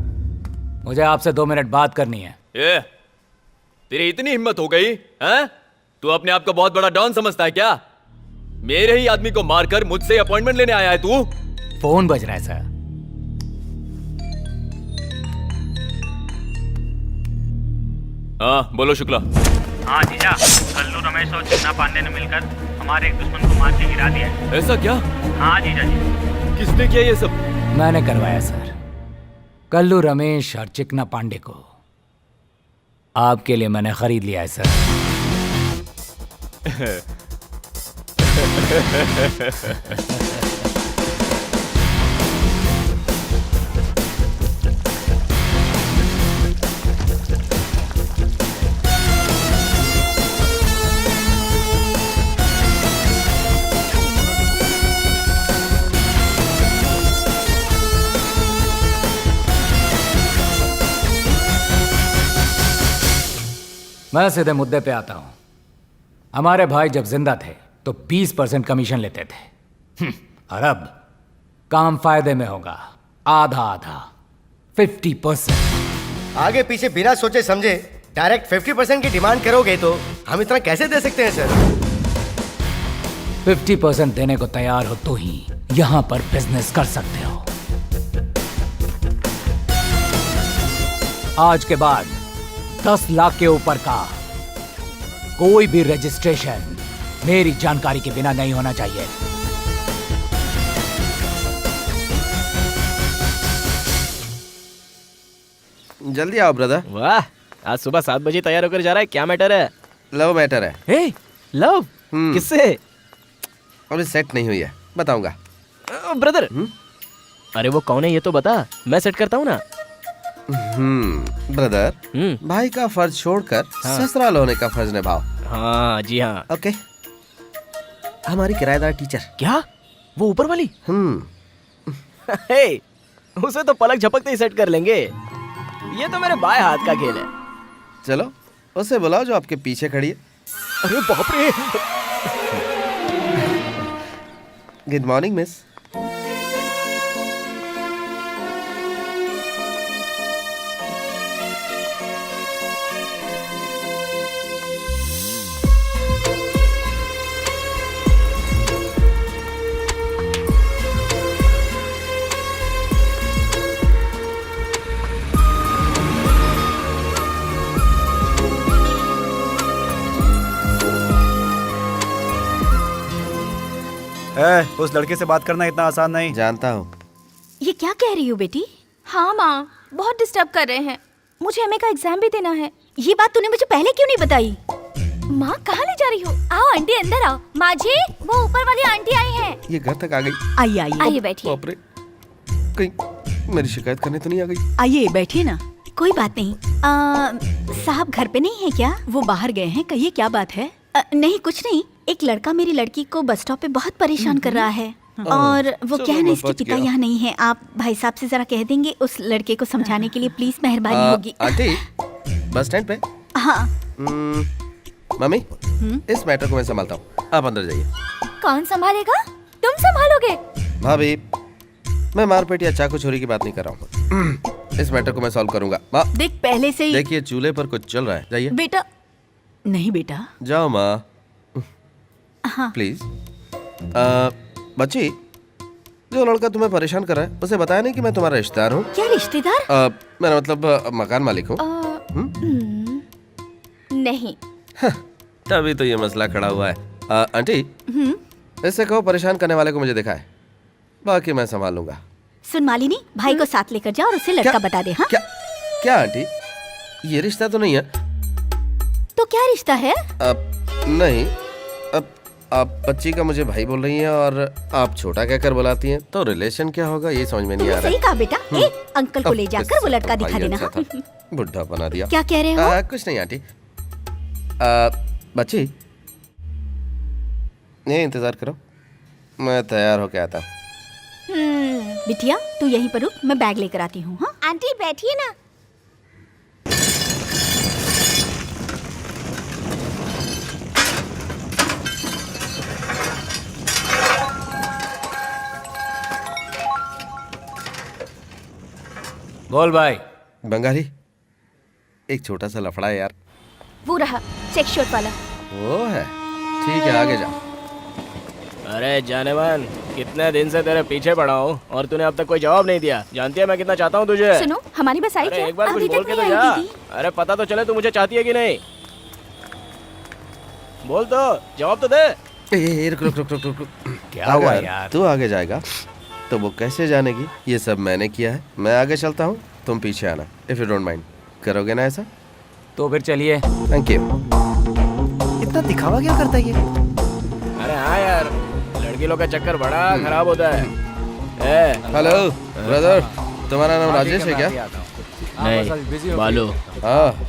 मुझे आपसे 2 मिनट बात करनी है। ये तेरी इतनी हिम्मत हो गई हैं? तू अपने आप को बहुत बड़ा डॉन समझता है क्या? मेरे ही आदमी को मारकर मुझसे अपॉइंटमेंट लेने आया है तू? फोन बज रहा है सर। हाँ बोलो शुक्ला। हाँ जीजा, कल्लू रमेश और चिन्ना पांडे ने मिलकर हमारे एक दुश्मन को मार के गिरा दिया है। ऐसा क्या? हाँ जीजा जी। किसने किया ये सब? मैंने करवाया सर, कल्लू रमेश और चिकना पांडे को आपके लिए मैंने खरीद लिया है सर। मैं सीधे मुद्दे पे आता हूं। हमारे भाई जब जिंदा थे तो 20% कमीशन लेते थे, और अब काम फायदे में होगा, आधा आधा 50%। आगे पीछे बिना सोचे समझे डायरेक्ट 50% की डिमांड करोगे तो हम इतना कैसे दे सकते हैं सर? 50% देने को तैयार हो तो ही यहां पर बिजनेस कर सकते हो। आज के बाद 10 लाख के ऊपर का कोई भी रजिस्ट्रेशन मेरी जानकारी के बिना नहीं होना चाहिए। जल्दी आओ ब्रदर। वाह, आज सुबह 7 बजे तैयार होकर जा रहा है, क्या मैटर है? लव मैटर है। हे लव? किससे? अभी सेट नहीं हुई है, बताऊंगा। ब्रदर अरे वो कौन है ये तो बता, मैं सेट करता हूँ ना। ब्रदर भाई का फर्ज छोड़कर ससुराल होने का फर्ज निभाओ। हाँ जी हाँ। ओके। हमारी किराएदार टीचर। क्या? वो ऊपर वाली? हे, उसे तो पलक झपकते ही सेट कर लेंगे, ये तो मेरे बाएं हाथ का खेल है। चलो उसे बुलाओ जो आपके पीछे खड़ी है। अरे बाप रे। Good morning miss. उस लड़के से बात करना इतना आसान नहीं। जानता हूँ। ये क्या कह रही हो बेटी? हाँ माँ, बहुत डिस्टर्ब कर रहे हैं, मुझे एमए का एग्जाम भी देना है। ये बात तूने मुझे पहले क्यों नहीं बताई? माँ कहाँ ले जा रही हो? आओ आंटी अंदर आओ। माँ जी वो ऊपर वाली आंटी आई हैं। ये घर तक आ गई। आइए आइए आइए बैठिए। बाप रे, कहीं मेरी शिकायत करने तो नहीं आ गई? आइए बैठिए ना। कोई बात नहीं। साहब घर पे नहीं है क्या? वो बाहर गए हैं, कहिए क्या बात है? नहीं कुछ नहीं, एक लड़का मेरी लड़की को बस स्टॉप पे बहुत परेशान कर रहा है और वो क्या है ना, इसके पिता यहाँ नहीं है। आप भाई साहब से जरा कह देंगे उस लड़के को समझाने के लिए, प्लीज मेहरबानी होगी। आंटी बस स्टैंड पे। हाँ मम्मी इस मैटर को मैं संभालता हूँ, आप अंदर जाइए। कौन संभालेगा? तुम संभालोगे? भाभी मैं मारपीट या चाकू चोरी की बात नहीं कर रहा हूँ। इस मैटर को मैं सॉल्व करूंगा। माँ देख पहले से ही। देखिए चूल्हे पर कुछ चल रहा है, जाइए। बेटा नहीं बेटा। जाओ माँ। हाँ प्लीज। बच्ची, जो लड़का तुम्हें परेशान कर रहा है उसे बताया नहीं कि मैं तुम्हारा रिश्तेदार हूँ? क्या रिश्तेदार? मेरा मतलब मकान मालिक हूँ। नहीं। तभी तो ये मसला खड़ा हुआ है। आंटी इससे कहो परेशान करने वाले को मुझे दिखाए, बाकी मैं संभाल लूंगा। सुन मालिनी, भाई को साथ लेकर जाओ और उसे लड़का बता दे। हाँ क्या आंटी, ये रिश्ता तो नहीं है? तो क्या रिश्ता है? नहीं, अब आप बच्ची का मुझे भाई बोल रही हैं और आप छोटा कहकर बुलाती हैं, तो रिलेशन क्या होगा ये समझ में नहीं आ रहा। सही कहा बेटा। अंकल को ले जाकर वो लड़का दिखा देना। बुढ़ा बना दिया। क्या कह रहे हो? कुछ नहीं आंटी। बच्ची ये इंतजार करो, मैं तैयार होके आता हूँ। बिटिया तू यहीं पर रुक, मैं बैग लेकर आती हूँ। हाँ आंटी बैठिए ना। बोल भाई। बंगाली, एक छोटा सा लफड़ा है यार। वो रहा चेक शर्ट वाला। वो है, ठीक है आगे जा। अरे जाने मन, कितने दिन से तेरे पीछे पड़ा हूँ और तूने अब तक कोई जवाब नहीं दिया। जानती है मैं कितना चाहता हूँ तुझे। सुनो हमारी बस आई अरे क्या? एक बार कुछ अभी बोल तक के तो नहीं जा। आई दीदी। अरे पता तो चले तू मुझे चाहती है कि नहीं। बोल तो, जवाब तो दे। रुक रुक रुक रुक रुक। क्या हुआ यार? तू आगे जाएगा तो वो कैसे जानेगी? ये सब मैंने किया है। मैं आगे चलता हूँ, तुम पीछे आना। इफ यू डोंट माइंड, करोगे ना ऐसा? तो फिर चलिए। Thank you. इतना दिखावा क्या करता है ये? अरे हाँ यार, लड़की लोग का चक्कर बड़ा खराब होता है। हेलो ब्रदर, तुम्हारा नाम राजेश है क्या? नहीं बालू। हाँ,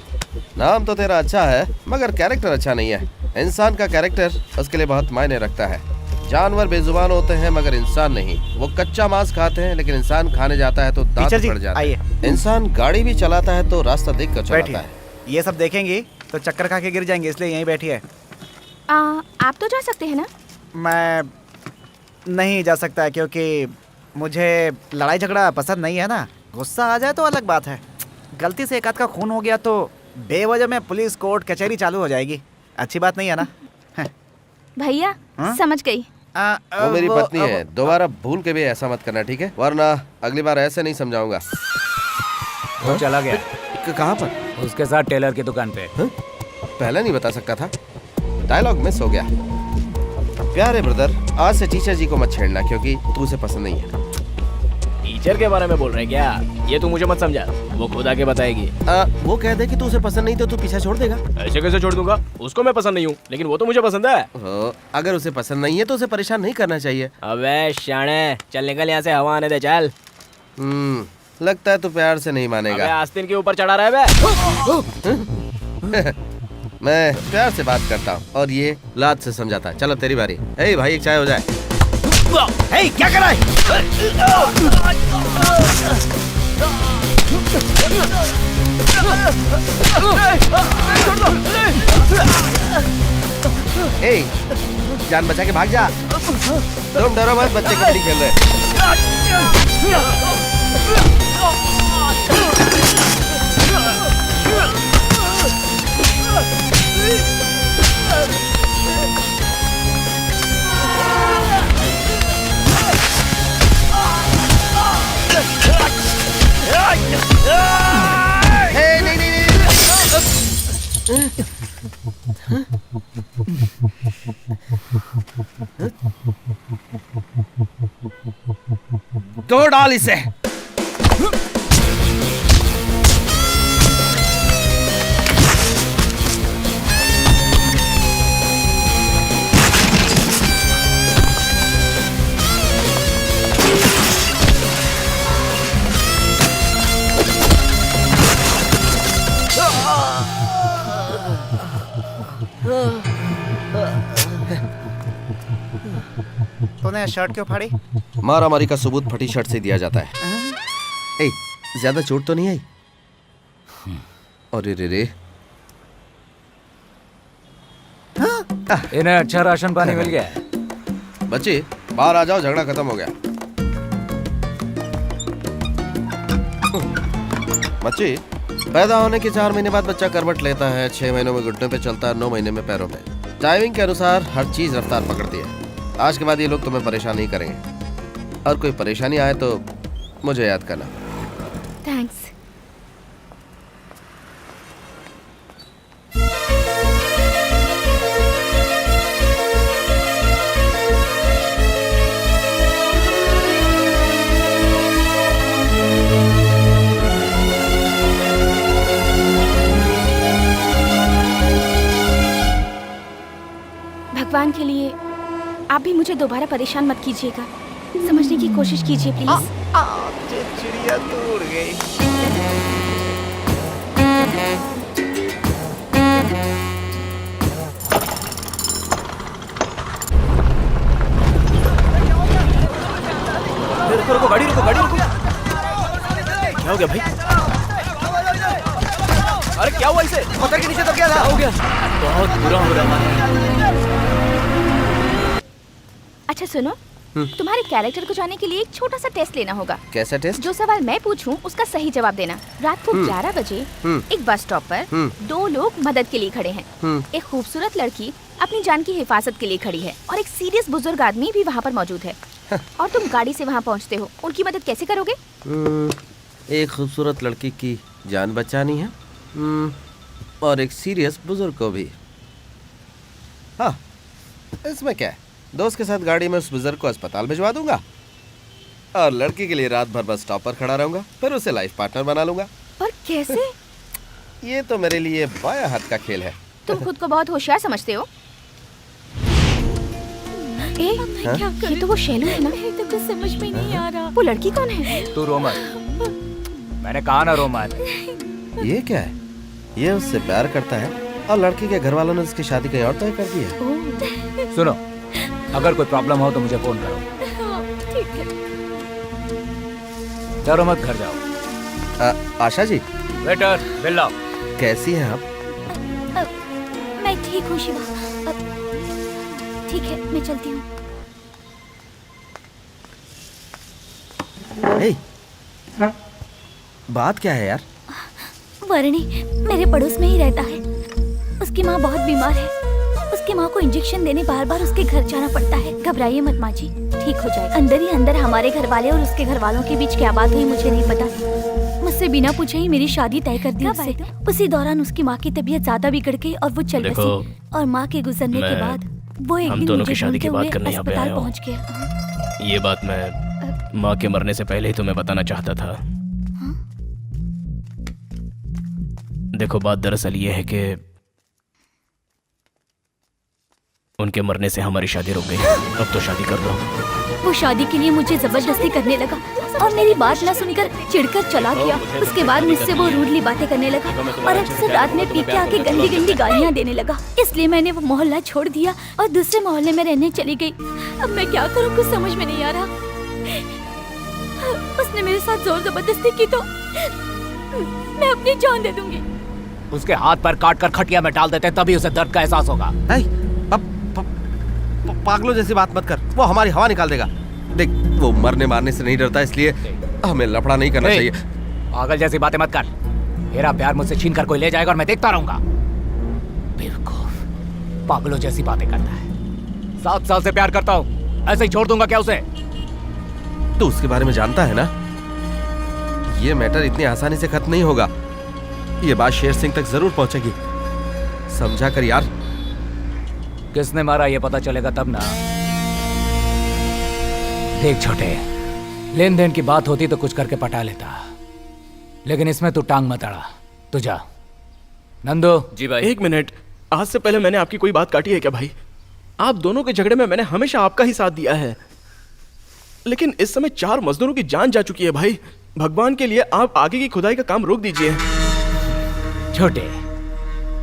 नाम तो तेरा अच्छा है मगर कैरेक्टर अच्छा नहीं है। इंसान का कैरेक्टर उसके लिए बहुत मायने रखता है। जानवर बेजुबान होते हैं मगर इंसान नहीं। वो कच्चा मांस खाते हैं लेकिन इंसान खाने जाता है तो दांत पड़ जाता है। इंसान गाड़ी भी चलाता है तो रास्ता देख कर चलाता है। ये सब देखेंगी तो चक्कर खा के गिर जाएंगे, इसलिए यहीं बैठी है। आप तो जा सकते हैं ना? मैं नहीं जा सकता क्योंकि मुझे लड़ाई झगड़ा पसंद नहीं है ना। गुस्सा आ जाए तो अलग बात है, गलती से एक आध का खून हो गया तो बेवजह में पुलिस कोर्ट कचहरी चालू हो जाएगी। अच्छी बात नहीं है ना। भैया समझ गई। वो मेरी पत्नी है, दोबारा भूल के भी ऐसा मत करना, ठीक है? वरना अगली बार ऐसे नहीं समझाऊंगा। वो चला गया। कहाँ पर? उसके साथ टेलर की दुकान पे। पहले नहीं बता सकता था, डायलॉग मिस हो गया। प्यारे ब्रदर, आज से टीचर जी को मत छेड़ना क्योंकि तू उसे पसंद नहीं है। नेचर के बारे में बोल रहे हैं क्या? ये तू मुझे मत समझा, वो खुद आके बताएगी। वो कह दे कि तू उसे पसंद नहीं तो तू पीछा छोड़ देगा। ऐसे कैसे छोड़ दूंगा? उसको मैं पसंद नहीं हूँ, लेकिन वो तो मुझे पसंद है। अगर उसे पसंद नहीं है तो उसे परेशान नहीं करना चाहिए। अबे शाणे, चल निकल यहाँ से, हवा आने दे चल। लगता है तू प्यार से नहीं मानेगा। अबे आस्तीन के ऊपर चढ़ा रहा है बे। मैं प्यार से बात करता हूँ और ये लात से समझाता है। चलो तेरी बारी। ए भाई एक चाय हो जाए। हे, क्या कर रहा है? ए, जान बचा के भाग जा। तुम डरो मत, बच्चे कबड्डी खेल रहे हैं। नहीं नहीं तो डाल इसे। तूने शर्ट क्यों फाड़ी? मारामारी का सबूत फटी शर्ट से दिया जाता है। ए, ज्यादा चोट तो नहीं आई? अरे रे रे। इन्हें अच्छा राशन पानी मिल गया। बच्चे बाहर आ जाओ, झगड़ा खत्म हो गया। बच्चे पैदा होने के 4 महीने बाद बच्चा करवट लेता है, 6 महीनों में घुटने पे चलता है, 9 महीने में पैरों में। टाइमिंग के अनुसार हर चीज रफ्तार पकड़ती है। आज के बाद ये लोग तुम्हें परेशान नहीं करेंगे, और कोई परेशानी आए तो मुझे याद करना। थैंक्स। भगवान के लिए आप भी मुझे दोबारा परेशान मत कीजिएगा, समझने की कोशिश कीजिए प्लीज। चिड़िया तो उड़ गई। रुको, गाड़ी रुको, गाड़ी रुको। क्या हो गया भाई? अरे क्या हुआ इसे? पत्थर के नीचे दब गया था। हो गया, बहुत बुरा हो रहा है। अच्छा सुनो, तुम्हारे कैरेक्टर को जानने के लिए एक छोटा सा टेस्ट लेना होगा। कैसा टेस्ट? जो सवाल मैं पूछूं उसका सही जवाब देना। रात को 11 बजे एक बस स्टॉप पर 2 लोग मदद के लिए खड़े हैं। एक खूबसूरत लड़की अपनी जान की हिफाजत के लिए खड़ी है और एक सीरियस बुजुर्ग आदमी भी वहाँ पर मौजूद है। और तुम गाड़ी से वहाँ पहुँचते हो, उनकी मदद कैसे करोगे? एक खूबसूरत लड़की की जान बचानी है, और एक सीरियस बुजुर्ग को भी। हाँ, इसमें क्या है, दोस्त के साथ गाड़ी में उस बुजुर्ग को अस्पताल भिजवा दूंगा और लड़की के लिए रात भर बस स्टॉप पर खड़ा रहूंगा, फिर उसे लाइफ पार्टनर बना लूंगा। और कैसे? ये तो मेरे लिए बाया हाथ का खेल है। तुम खुद को बहुत होशियार समझते हो। ये तो वो शैलू है ना? तो कुछ समझ में नहीं आ रहा। वो लड़की कौन है? तू रो मत, मैंने कहा ना रो मत। ये क्या है? ये उससे प्यार करता है और लड़की के घर वालों ने उसकी शादी कहीं और तय कर दी है। सुनो, अगर कोई प्रॉब्लम हो तो मुझे फोन करो। ठीक है। डरो मत, घर जाओ। आशा जी, वेटर बिल लाओ। कैसी हैं आप? मैं ठीक हूँ शिवा। ठीक है, मैं चलती हूँ। बात क्या है यार? वर्णी मेरे पड़ोस में ही रहता है। उसकी माँ बहुत बीमार है। उसकी माँ को इंजेक्शन देने बार बार उसके घर जाना पड़ता है। घबराइए मत माँ जी, ठीक हो जाएगा। अंदर ही अंदर हमारे घर वाले और उसके घर वालों के बीच क्या बात हुई मुझे नहीं पता। मुझसे बिना पूछे ही मेरी शादी तय कर दी उससे। उसी दौरान उसकी माँ की तबीयत ज्यादा बिगड़ गई और वो चल बसी। और माँ के गुजरने के बाद वो एक दिन मुझे ढूंढते हुए अस्पताल पहुँच गया। ये बात माँ के मरने से पहले ही तुम्हें बताना चाहता था। देखो, बात दरअसल ये है कि उनके मरने से हमारी शादी रुक गई। अब तो शादी कर दो। वो शादी के लिए मुझे जबरदस्ती करने लगा और मेरी बात न सुनकर चिढ़कर चला गया। उसके बाद मुझसे वो रूडली बातें करने लगा और अक्सर रात में पी के आके गंदी गंदी गालियाँ देने लगा। इसलिए मैंने वो मोहल्ला छोड़ दिया और दूसरे मोहल्ले में रहने चली गई। अब मैं क्या करूँ, कुछ समझ में नहीं आ रहा। उसने मेरे साथ जोर जबरदस्ती की तो मैं अपनी जान दे दूंगी। उसके हाथ पर काट कर खटिया में डाल देते, तभी उसे दर्द का एहसास होगा। पागलों जैसी बात मत कर, वो हमारी हवा निकाल देगा। देख, वो मरने मारने से नहीं डरता, इसलिए हमें लफड़ा नहीं करना चाहिए। पागल जैसी बातें मत कर। मेरा प्यार मुझसे छीन कर कोई ले जाएगा और मैं देखता रहूंगा। बेवकूफ, पागलों जैसी बातें करता है। 7 साल से प्यार करता हूँ, ऐसे ही छोड़ दूंगा क्या उसे? तू उसके बारे में जानता है ना? ये मैटर इतनी आसानी से खत्म नहीं होगा। ये बात शेर सिंह तक जरूर पहुंचेगी। समझा कर यार। किसने मारा ये पता चलेगा तब ना। देख छोटे, लेन देन की बात होती तो कुछ करके पटा लेता, लेकिन इसमें तू टांग मत अड़ा। तू जा। नंदू। जी भाई। 1 मिनट, आज से पहले मैंने आपकी कोई बात काटी है क्या भाई? आप दोनों के झगड़े में मैंने हमेशा आपका ही साथ दिया है, लेकिन इस समय 4 मजदूरों की जान जा चुकी है भाई। भगवान के लिए आप आगे की खुदाई का काम रोक दीजिए। छोटे,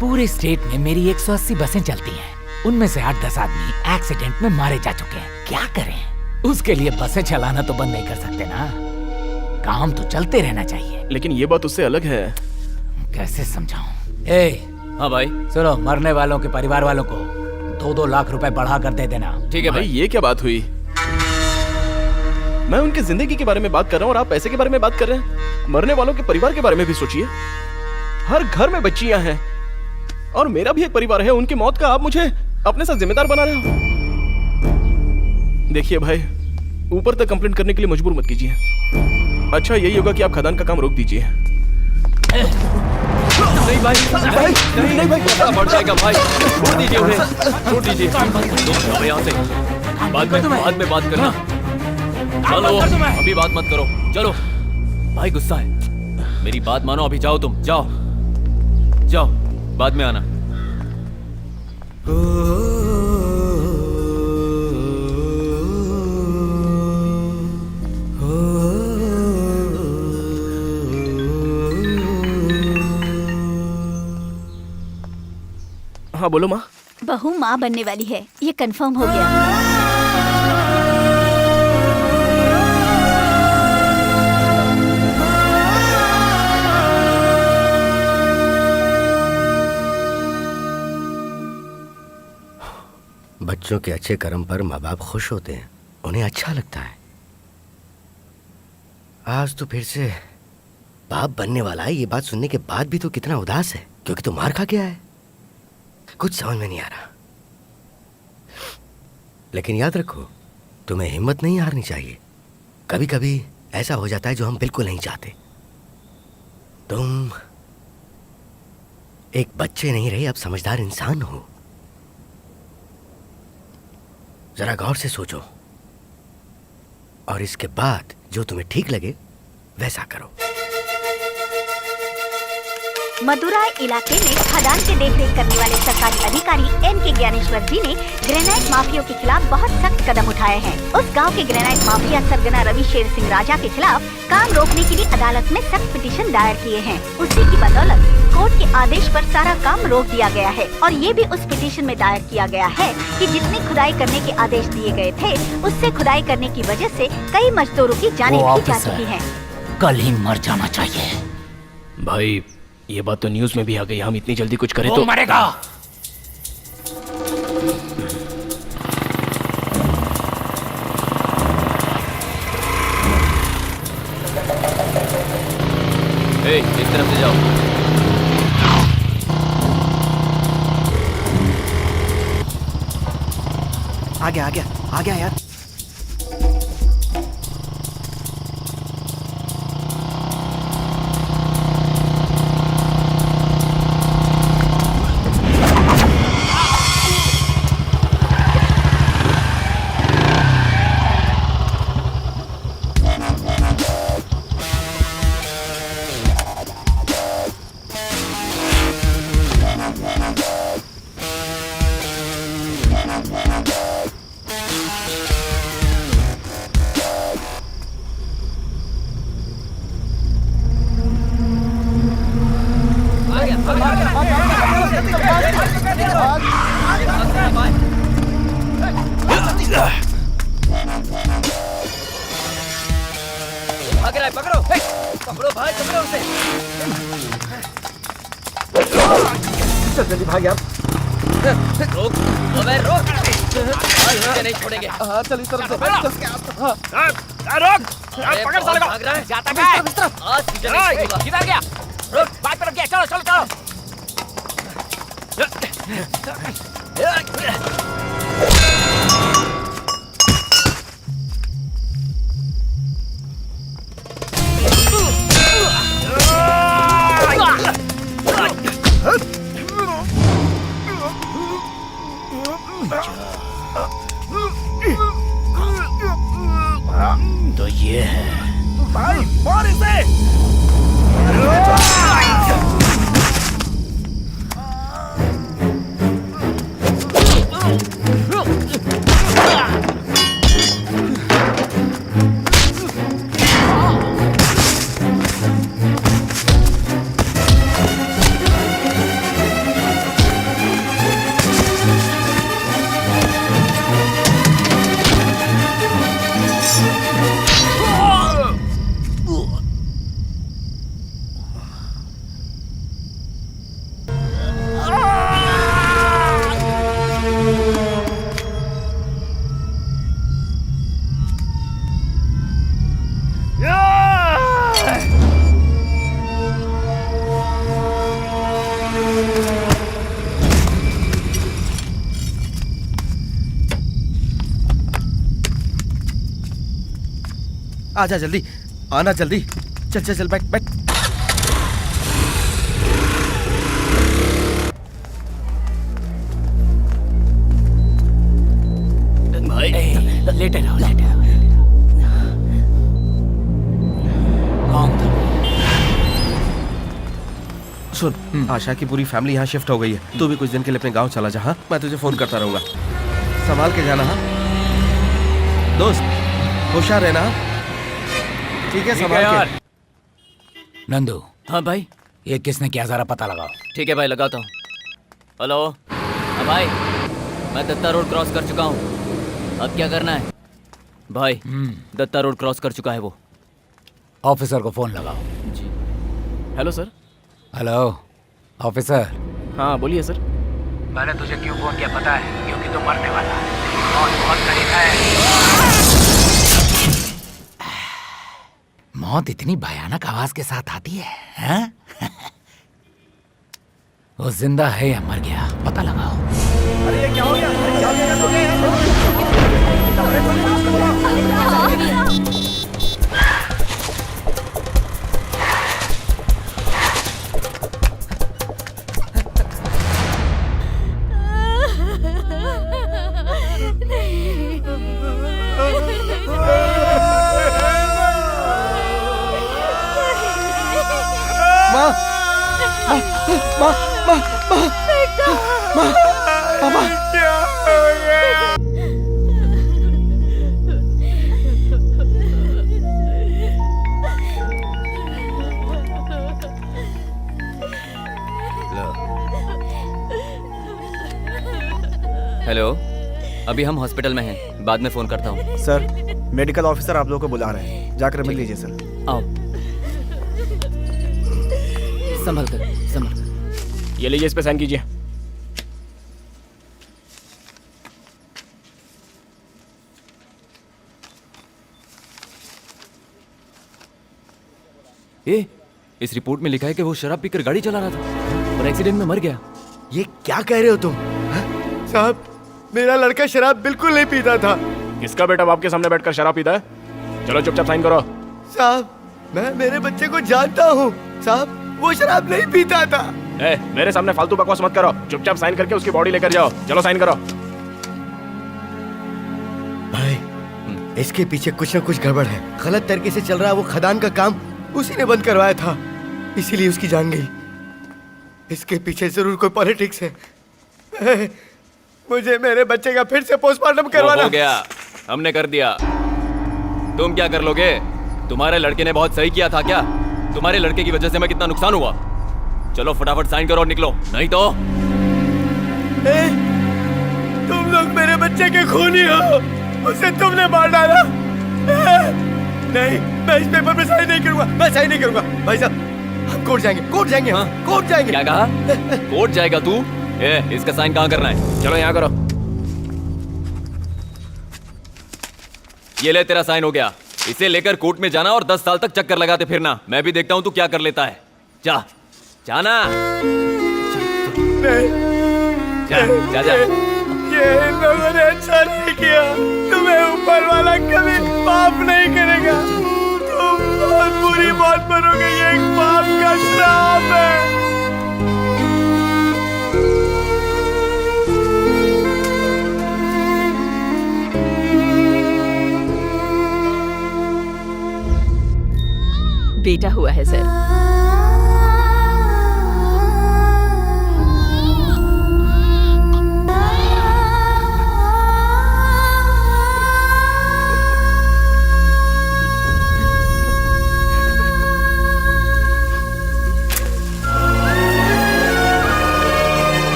पूरे स्टेट में मेरी 180 बसें चलती हैं, उनमें से 8-10 आदमी एक्सीडेंट में मारे जा चुके हैं। क्या करें? उसके लिए बसें चलाना तो बंद नहीं कर सकते ना, काम तो चलते रहना चाहिए। लेकिन ये बात उससे अलग है। कैसे समझाऊं? हाँ भाई। सुनो, मरने वालों के परिवार वालों को 2-2 लाख रुपए बढ़ा कर दे देना। ठीक है भाई। ये क्या बात हुई? मैं उनकी जिंदगी के बारे में बात कर रहा हूँ और आप पैसे के बारे में बात कर रहे हैं। मरने वालों के परिवार के बारे में भी सोचिए। हर घर में बच्चियां हैं और मेरा भी एक परिवार है। उनकी मौत का आप मुझे अपने साथ जिम्मेदार बना रहे हो। देखिए भाई, ऊपर तक कंप्लेंट करने के लिए मजबूर मत कीजिए। अच्छा यही होगा कि आप खदान का काम रोक दीजिए। नहीं भाई, नहीं भाई, बढ़ जाएगा भाई। छोड़ दीजिए उन्हें, छोड़ दीजिए। तुम जाओ यहाँ से, बाद में बात करना। चलो, अभी बात मत करो, चलो। भाई गुस्सा है, मेरी बात मानो। अभी जाओ, तुम जाओ, जाओ, बाद में आना। हाँ बोलो माँ। बहू माँ बनने वाली है, ये कंफर्म हो गया। बच्चों के अच्छे कर्म पर माँ बाप खुश होते हैं, उन्हें अच्छा लगता है। आज तो फिर से बाप बनने वाला है। ये बात सुनने के बाद भी तो कितना उदास है, क्योंकि तो मार खा गया है। कुछ समझ में नहीं आ रहा। लेकिन याद रखो, तुम्हें हिम्मत नहीं हारनी चाहिए। कभी कभी ऐसा हो जाता है जो हम बिल्कुल नहीं चाहते। तुम एक बच्चे नहीं रहे, अब समझदार इंसान हो। जरा गौर से सोचो और इसके बाद जो तुम्हें ठीक लगे वैसा करो। मदुराई इलाके में खदान के देखरेख करने वाले सरकारी अधिकारी M.K. ज्ञानेश्वर जी ने ग्रेनाइट माफियों के खिलाफ बहुत सख्त कदम उठाए हैं। उस गांव के ग्रेनाइट माफिया सरगना रवि शेर सिंह राजा के खिलाफ काम रोकने के लिए अदालत में सख्त पिटीशन दायर किए हैं। उसी की बदौलत कोर्ट के आदेश पर सारा काम रोक दिया गया है और ये भी उस पिटीशन में दायर किया गया है कि जितनी खुदाई करने के आदेश दिए गए थे, उससे खुदाई करने की वजह से कई मजदूरों की जानें भी जा चुकी हैं। कल ही मर जाना चाहिए। भाई ये बात तो न्यूज़ में भी आ गई। हम इतनी जल्दी कुछ करें तो मरेगा। इस तरफ से जाओ। आ गया यार। भाग रहा है, पकड़ो, हे, पकड़ो भाई, पकड़ो उसे। चल जल्दी भाग यार। रोक, अबे रोक, आज तुझे नहीं छोड़ेंगे। हाँ चल इस तरफ से। रोक, पकड़ साले को। भाग रहा है, जाता क्या है? आज तुझे नहीं छोड़ूंगा। किधर गया? रुक, बाइक पे रुक गया। चलो चलो चलो। तो ये है। भाई मार इसे। आजा जल्दी, आना जल्दी। चल चल चल, बैठ बैठ। भाई लेटे रहो, लेटे रहो। कौन था? सुन, आशा की पूरी फैमिली यहाँ शिफ्ट हो गई है। तू भी कुछ दिन के लिए अपने गांव चला जा। हाँ, मैं तुझे फोन करता रहूंगा। संभाल के जाना। हाँ दोस्त, होशियार रहना। ठीक है, संभाल के। नंदू, हाँ भाई, ये किसने किया जरा पता लगाओ। ठीक है भाई, लगाता हूँ। हेलो, हाँ भाई, मैं दत्ता रोड क्रॉस कर चुका हूँ। अब क्या करना है भाई? दत्ता रोड क्रॉस कर चुका है वो। ऑफिसर को फोन लगाओ। जी। Hello sir. Hello officer. हाँ बोलिए सर। मैंने तुझे क्यों फोन किया पता है? क्योंकि तू मरने वाला है। बहुत करीब है। मौत इतनी भयानक आवाज के साथ आती है, हैं? वो जिंदा है या मर गया, पता लगाओ। अरे ये क्या हो गया? क्या हो गया तुम्हें? हेलो, अभी हम हॉस्पिटल में हैं, बाद में फोन करता हूँ। सर, मेडिकल ऑफिसर आप लोगों को बुला रहे हैं, जाकर मिल लीजिए सर। आओ, संभल कर, संभल कर। ये लीजिए, इस पे साइन कीजिए। इस रिपोर्ट में लिखा है कि वो शराब पीकर गाड़ी चला रहा था और एक्सीडेंट में मर गया। ये क्या कह रहे हो तुम? साहब, मेरा लड़का शराब बिल्कुल नहीं पीता था। किसका बेटा बाप के सामने बैठकर शराब पीता है? चलो चुपचाप साइन करो। साहब, मैं मेरे बच्चे को जानता हूँ। साहब, वो शराब नहीं पीता था। मेरे सामने फालतू बकवास मत करो। चुपचाप साइन करके उसकी बॉडी लेकर जाओ। चलो साइन करो। भाई, इसके पीछे कुछ न कुछ गड़बड़ है। गलत तरीके से चल रहा है वो खदान का काम, उसी ने बंद करवाया था, इसीलिए उसकी जान गई। इसके पीछे जरूर कोई पॉलिटिक्स है। मुझे मेरे बच्चे का फिर से पोस्टमार्टम करवाना। हो गया, हमने कर दिया। तुम क्या कर लोगे? तुम्हारे लड़के ने बहुत सही किया था क्या? तुम्हारे लड़के की वजह से मैं कितना नुकसान हुआ। चलो फटाफट साइन करो और निकलो, नहीं तो तुम लोग मेरे बच्चे के खूनी हो। उसे तुमने मार डाला। नहीं, मैं इस पेपर पे साइन नहीं करूंगा, मैं साइन नहीं करूंगा। भाई साहब, हम कोर्ट जाएंगे हाँ? कोर्ट जाएंगे। क्या कहा? कोर्ट जाएगा तू? इसका साइन कहाँ करना है? चलो यहाँ करो। ये ले, तेरा साइन हो गया। इसे लेकर कोर्ट में जाना और 10 साल तक चक्कर लगाते फिरना। मैं भी देखता हूँ तू क्या कर लेता है। जा, जाना। जा, जा। ये इन लोगों ने अच्छा नहीं किया। तुम्हें ऊपर वाला कभी माफ नहीं करेगा। तुम बहुत बुरी मौत मरोगे। ये एक पाप का श्राप है। बेटा हुआ है सर।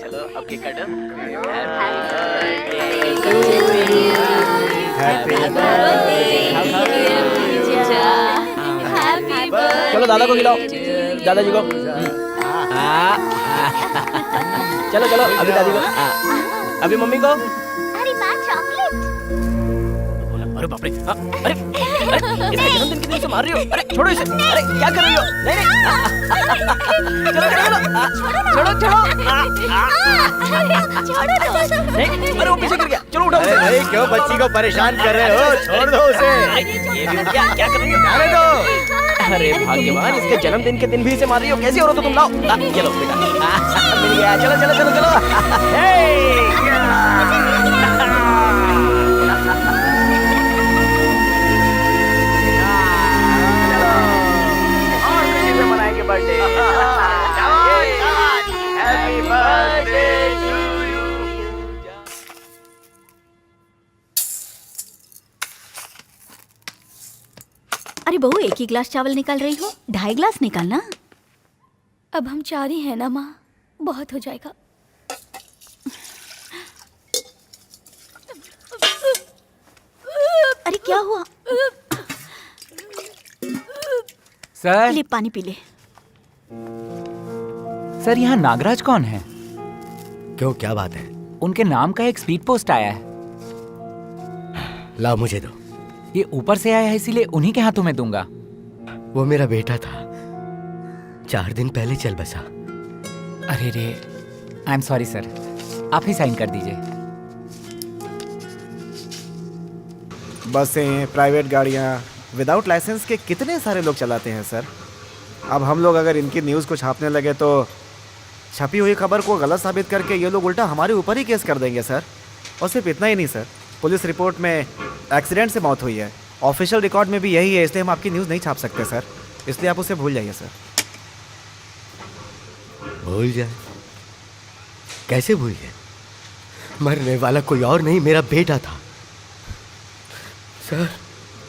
चलो अब केक काटो। चलो दादा को खिलाओ, दादाजी को। चलो चलो अभी दादी को, अभी मम्मी को। अरे वाह, चॉकलेट। अरे बाप रे, अरे इसके जन्मदिन के दिन से मार रही हो। अरे छोड़ो इसे। अरे क्या कर रही हो? नहीं नहीं, चलो चलो छोड़ो। नहीं, अरे वो पीछे गिर गया। चलो उठाओ उसे। भाई क्यों बच्ची को परेशान कर रहे हो? छोड़ दो उसे। ये भी क्या कर रही हो? जाने दो। अरे भाग्यवान, इसके जन्मदिन के दिन भी इसे मार रही हो। कैसी औरत हो तुम? लाओ ये लो बेटा, मिल गया। चलो चलो चलो चलो। मनाएंगे birthday. Happy birthday to you. अरे बहू, एक ही गिलास चावल निकाल रही हो, 2.5 गिलास निकालना। अब हम 4 ही हैं ना माँ, बहुत हो जाएगा। अरे क्या हुआ? सर, ले पानी पी ले। सर यहाँ नागराज कौन है? क्यों, क्या बात है? उनके नाम का एक स्पीड पोस्ट आया है। लाओ मुझे दो। ये ऊपर से आया है, इसीलिए उन्हीं के हाथों में दूंगा। वो मेरा बेटा था, 4 दिन पहले चल बसा। अरे रे, आई एम सॉरी सर, आप ही साइन कर दीजिए। बसें, प्राइवेट गाड़ियाँ विदाउट लाइसेंस के कितने सारे लोग चलाते हैं सर। अब हम लोग अगर इनकी न्यूज़ को छापने लगे तो छपी हुई खबर को गलत साबित करके ये लोग उल्टा हमारे ऊपर ही केस कर देंगे सर। और सिर्फ इतना ही नहीं सर, पुलिस रिपोर्ट में एक्सीडेंट से मौत हुई है, ऑफिशियल रिकॉर्ड में भी यही है, इसलिए हम आपकी न्यूज़ नहीं छाप सकते सर। इसलिए आप उसे भूल जाइए सर। भूल जाए? कैसे भूल जाए? मरने वाला कोई और नहीं, मेरा बेटा था। सर,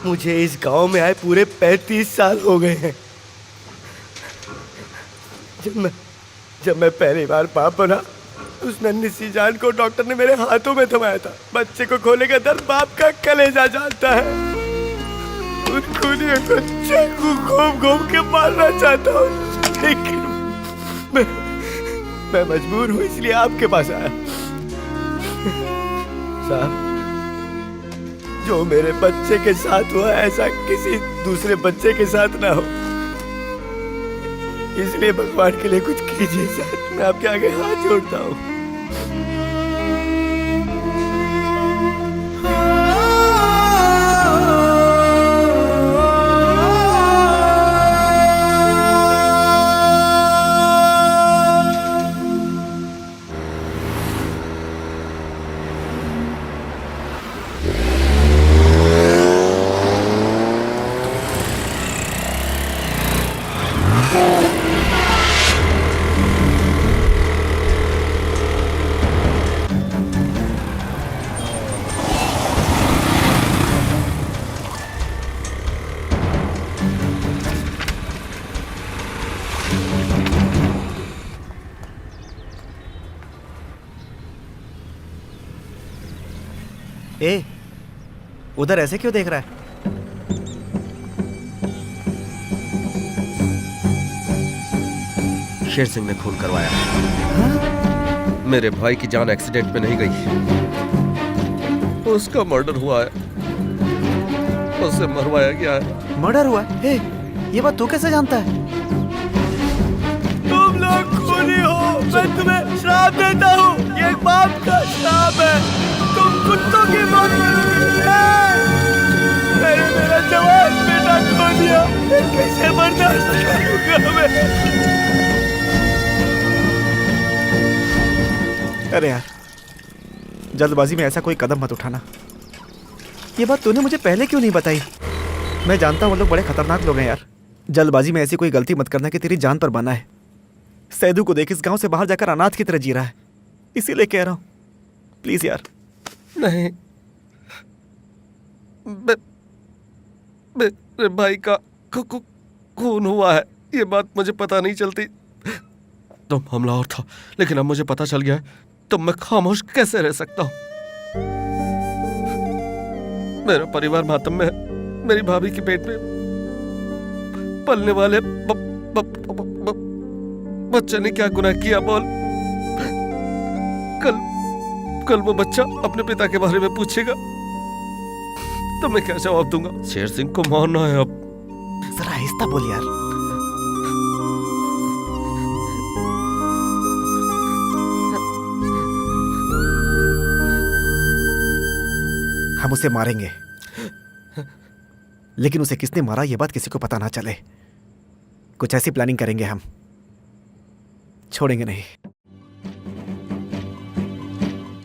मुझे इस गांव में आए पूरे 35 साल हो गए हैं। जब मैं पहली बार बाप बना, उस नन्ही सी जान को डॉक्टर ने मेरे हाथों में थमाया था। बच्चे को खोने का दर्द बाप का कलेजा जानता है। उन खूनियों को चाकू घूम के मारना चाहता हूँ, लेकिन मैं मजबूर हूँ, इसलिए आपके पास आया। साहब, जो मेरे बच्चे के साथ हुआ ऐसा किसी दूसरे बच्चे के साथ ना हो, इसलिए भगवान के लिए कुछ कीजिए सर। मैं आपके आगे हाथ जोड़ता हूँ। ए, उधर ऐसे क्यों देख रहा है? शेर सिंह ने खून करवाया है। मेरे भाई की जान एक्सीडेंट में नहीं गई, उसका मर्डर हुआ है, उसे मरवाया गया है। मर्डर हुआ है? ए, ये बात तू कैसे जानता है? तुम लोग खूनी हो, मैं तुम्हें श्राप देता हूँ, ये एक बाप का श्राप है, तुम कुत्तों की मौत मरोगे। मैंने मेरा जवान बेटा खो दिया, मैं कैसे बर्दाश्त करूंगा मैं? अरे यार, जल्दबाजी में ऐसा कोई कदम मत उठाना। ये बात तूने मुझे पहले क्यों नहीं बताई? मैं जानता हूँ वो लोग बड़े खतरनाक लोग हैं यार। जल्दबाजी में ऐसी कोई गलती मत करना कि तेरी जान पर बना है। सैदू को देख इस गांव से बाहर जाकर अनाथ की तरह जी रहा है, इसीलिए कह रहा हूँ, प्लीज यार। नहीं, मेरे भाई का खून हुआ है, ये बात मुझे पता नहीं चलती। तुम हमला और था, लेकिन अब मुझे पता चल गया है, तो मैं खामोश कैसे रह सकता हूँ? मेरा परिवार मातम में है, मेरी भाभी के पेट में पलने वाले बच्चे ने क्या गुनाह किया बोल? कल वो बच्चा अपने पिता के बारे में पूछेगा तो मैं क्या जवाब दूंगा? शेर सिंह को मारना है अब। जरा आहिस्ता बोल यार। हम उसे मारेंगे, लेकिन उसे किसने मारा ये बात किसी को पता ना चले। कुछ ऐसी प्लानिंग करेंगे हम, छोड़ेंगे नहीं।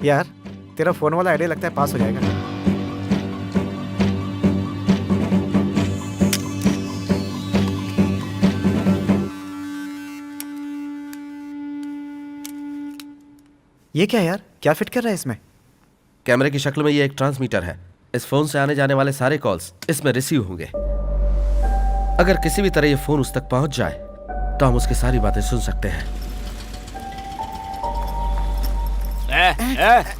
यार, तेरा फोन वाला आइडिया लगता है पास हो जाएगा। ये क्या यार, क्या फिट कर रहा है इसमें? कैमरे की शक्ल में ये एक ट्रांसमीटर है। इस फोन से आने जाने वाले सारे कॉल्स इसमें रिसीव होंगे। अगर किसी भी तरह ये फोन उस तक पहुंच जाए तो हम उसकी सारी बातें सुन सकते हैं।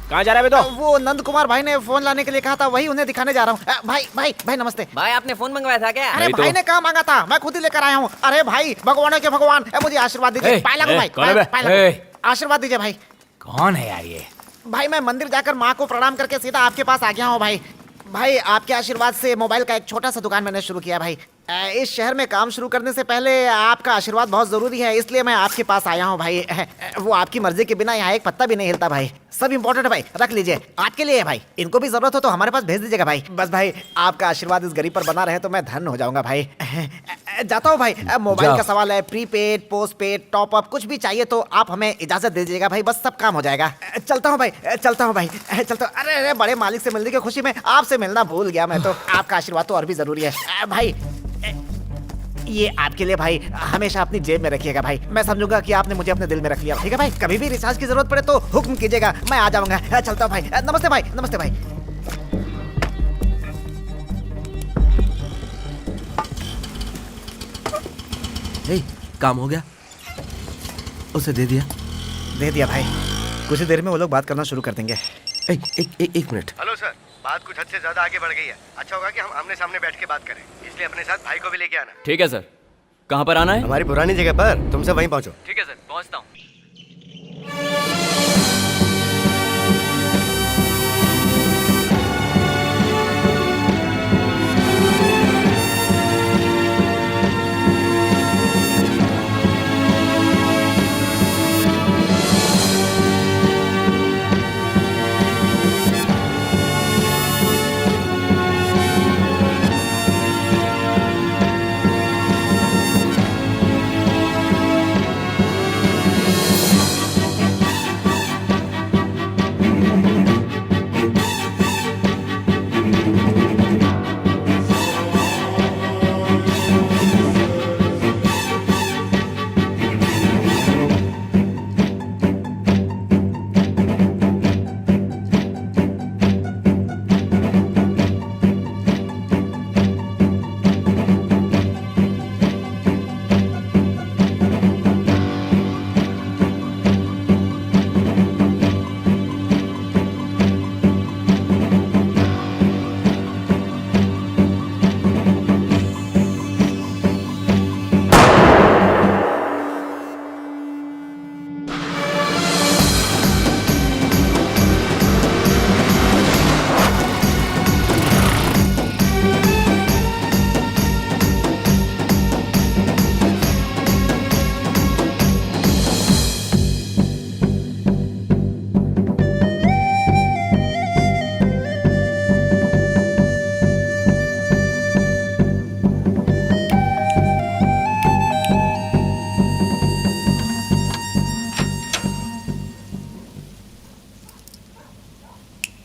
कहाँ जा रहा है बे तो? वो नंद कुमार भाई ने फोन लाने के लिए कहा था, वही उन्हें दिखाने जा रहा हूँ। भाई नमस्ते। भाई आपने फोन मंगवाया था क्या? अरे भाई ने कहा मांगा था, मैं खुद ही लेकर आया हूँ। अरे भाई, भगवानों के भगवान, मुझे आशीर्वाद दीजिए। पाए लगो भाई, पाए लगो। आशीर्वाद दीजिए भाई। कौन है यार ये? भाई मैं मंदिर जाकर माँ को प्रणाम करके सीधा आपके पास आ गया हूँ भाई। भाई आपके आशीर्वाद से मोबाइल का एक छोटा सा दुकान मैंने शुरू किया भाई। इस शहर में काम शुरू करने से पहले आपका आशीर्वाद बहुत जरूरी है, इसलिए मैं आपके पास आया हूँ भाई। वो आपकी मर्जी के बिना यहाँ एक पत्ता भी नहीं हिलता भाई। सब इंपॉर्टेंट है भाई, रख लीजिए, आपके लिए है भाई। इनको भी जरूरत हो तो हमारे पास भेज दीजिएगा भाई। बस भाई आपका आशीर्वाद इस गरीब पर बना रहे तो मैं धन्य हो जाऊंगा भाई। जाता हूँ भाई। मोबाइल का सवाल है, प्रीपेड, पोस्टपेड, टॉप अप, कुछ भी चाहिए तो आप हमें इजाजत दे दीजिएगा भाई, बस सब काम हो जाएगा। चलता हूँ भाई, चलता हूँ भाई, चलता हूँ। अरे बड़े मालिक से मिलने की खुशी में आपसे मिलना भूल गया मैं तो। आपका आशीर्वाद तो और भी जरूरी है भाई। ये आपके लिए भाई, हमेशा अपनी जेब में रखिएगा भाई। मैं समझूंगा कि आपने मुझे अपने दिल में रख लिया, ठीक है भाई? कभी भी रिचार्ज की जरूरत पड़े तो हुक्म कीजिएगा, मैं आ जाऊंगा। चलता हूँ भाई। नमस्ते भाई, नमस्ते भाई। काम हो गया, उसे दे दिया भाई। कुछ ही देर में वो लोग बात करना शुरू कर देंगे। एक मिनट। हेलो सर, बात कुछ हद से ज्यादा आगे बढ़ गई है। अच्छा होगा कि हम आमने सामने बैठ के बात करें, इसलिए अपने साथ भाई को भी लेके आना। ठीक है सर। कहाँ पर आना है? हमारी पुरानी जगह पर, तुम सब वहीं पहुंचो। ठीक है सर, पहुँचता हूँ।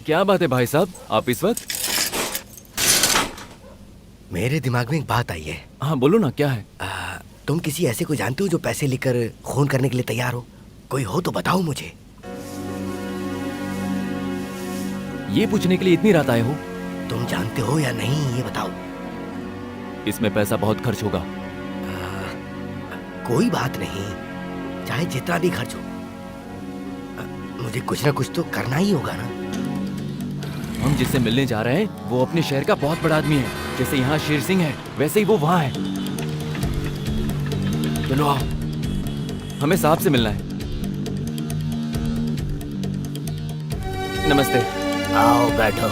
क्या बात है भाई साहब, आप इस वक्त? मेरे दिमाग में एक बात आई है। हाँ बोलो ना, क्या है? तुम किसी ऐसे को जानते हो जो पैसे लेकर खून करने के लिए तैयार हो? कोई हो तो बताओ मुझे। ये पूछने के लिए इतनी रात आए हो? तुम जानते हो या नहीं ये बताओ। इसमें पैसा बहुत खर्च होगा। कोई बात नहीं, चाहे जितना भी खर्च हो, मुझे कुछ ना कुछ तो करना ही होगा ना। हम जिससे मिलने जा रहे हैं वो अपने शहर का बहुत बड़ा आदमी है। जैसे यहाँ शेर सिंह है वैसे ही वो वहाँ है। चलो आओ, हमें साहब से मिलना है। नमस्ते। आओ बैठो।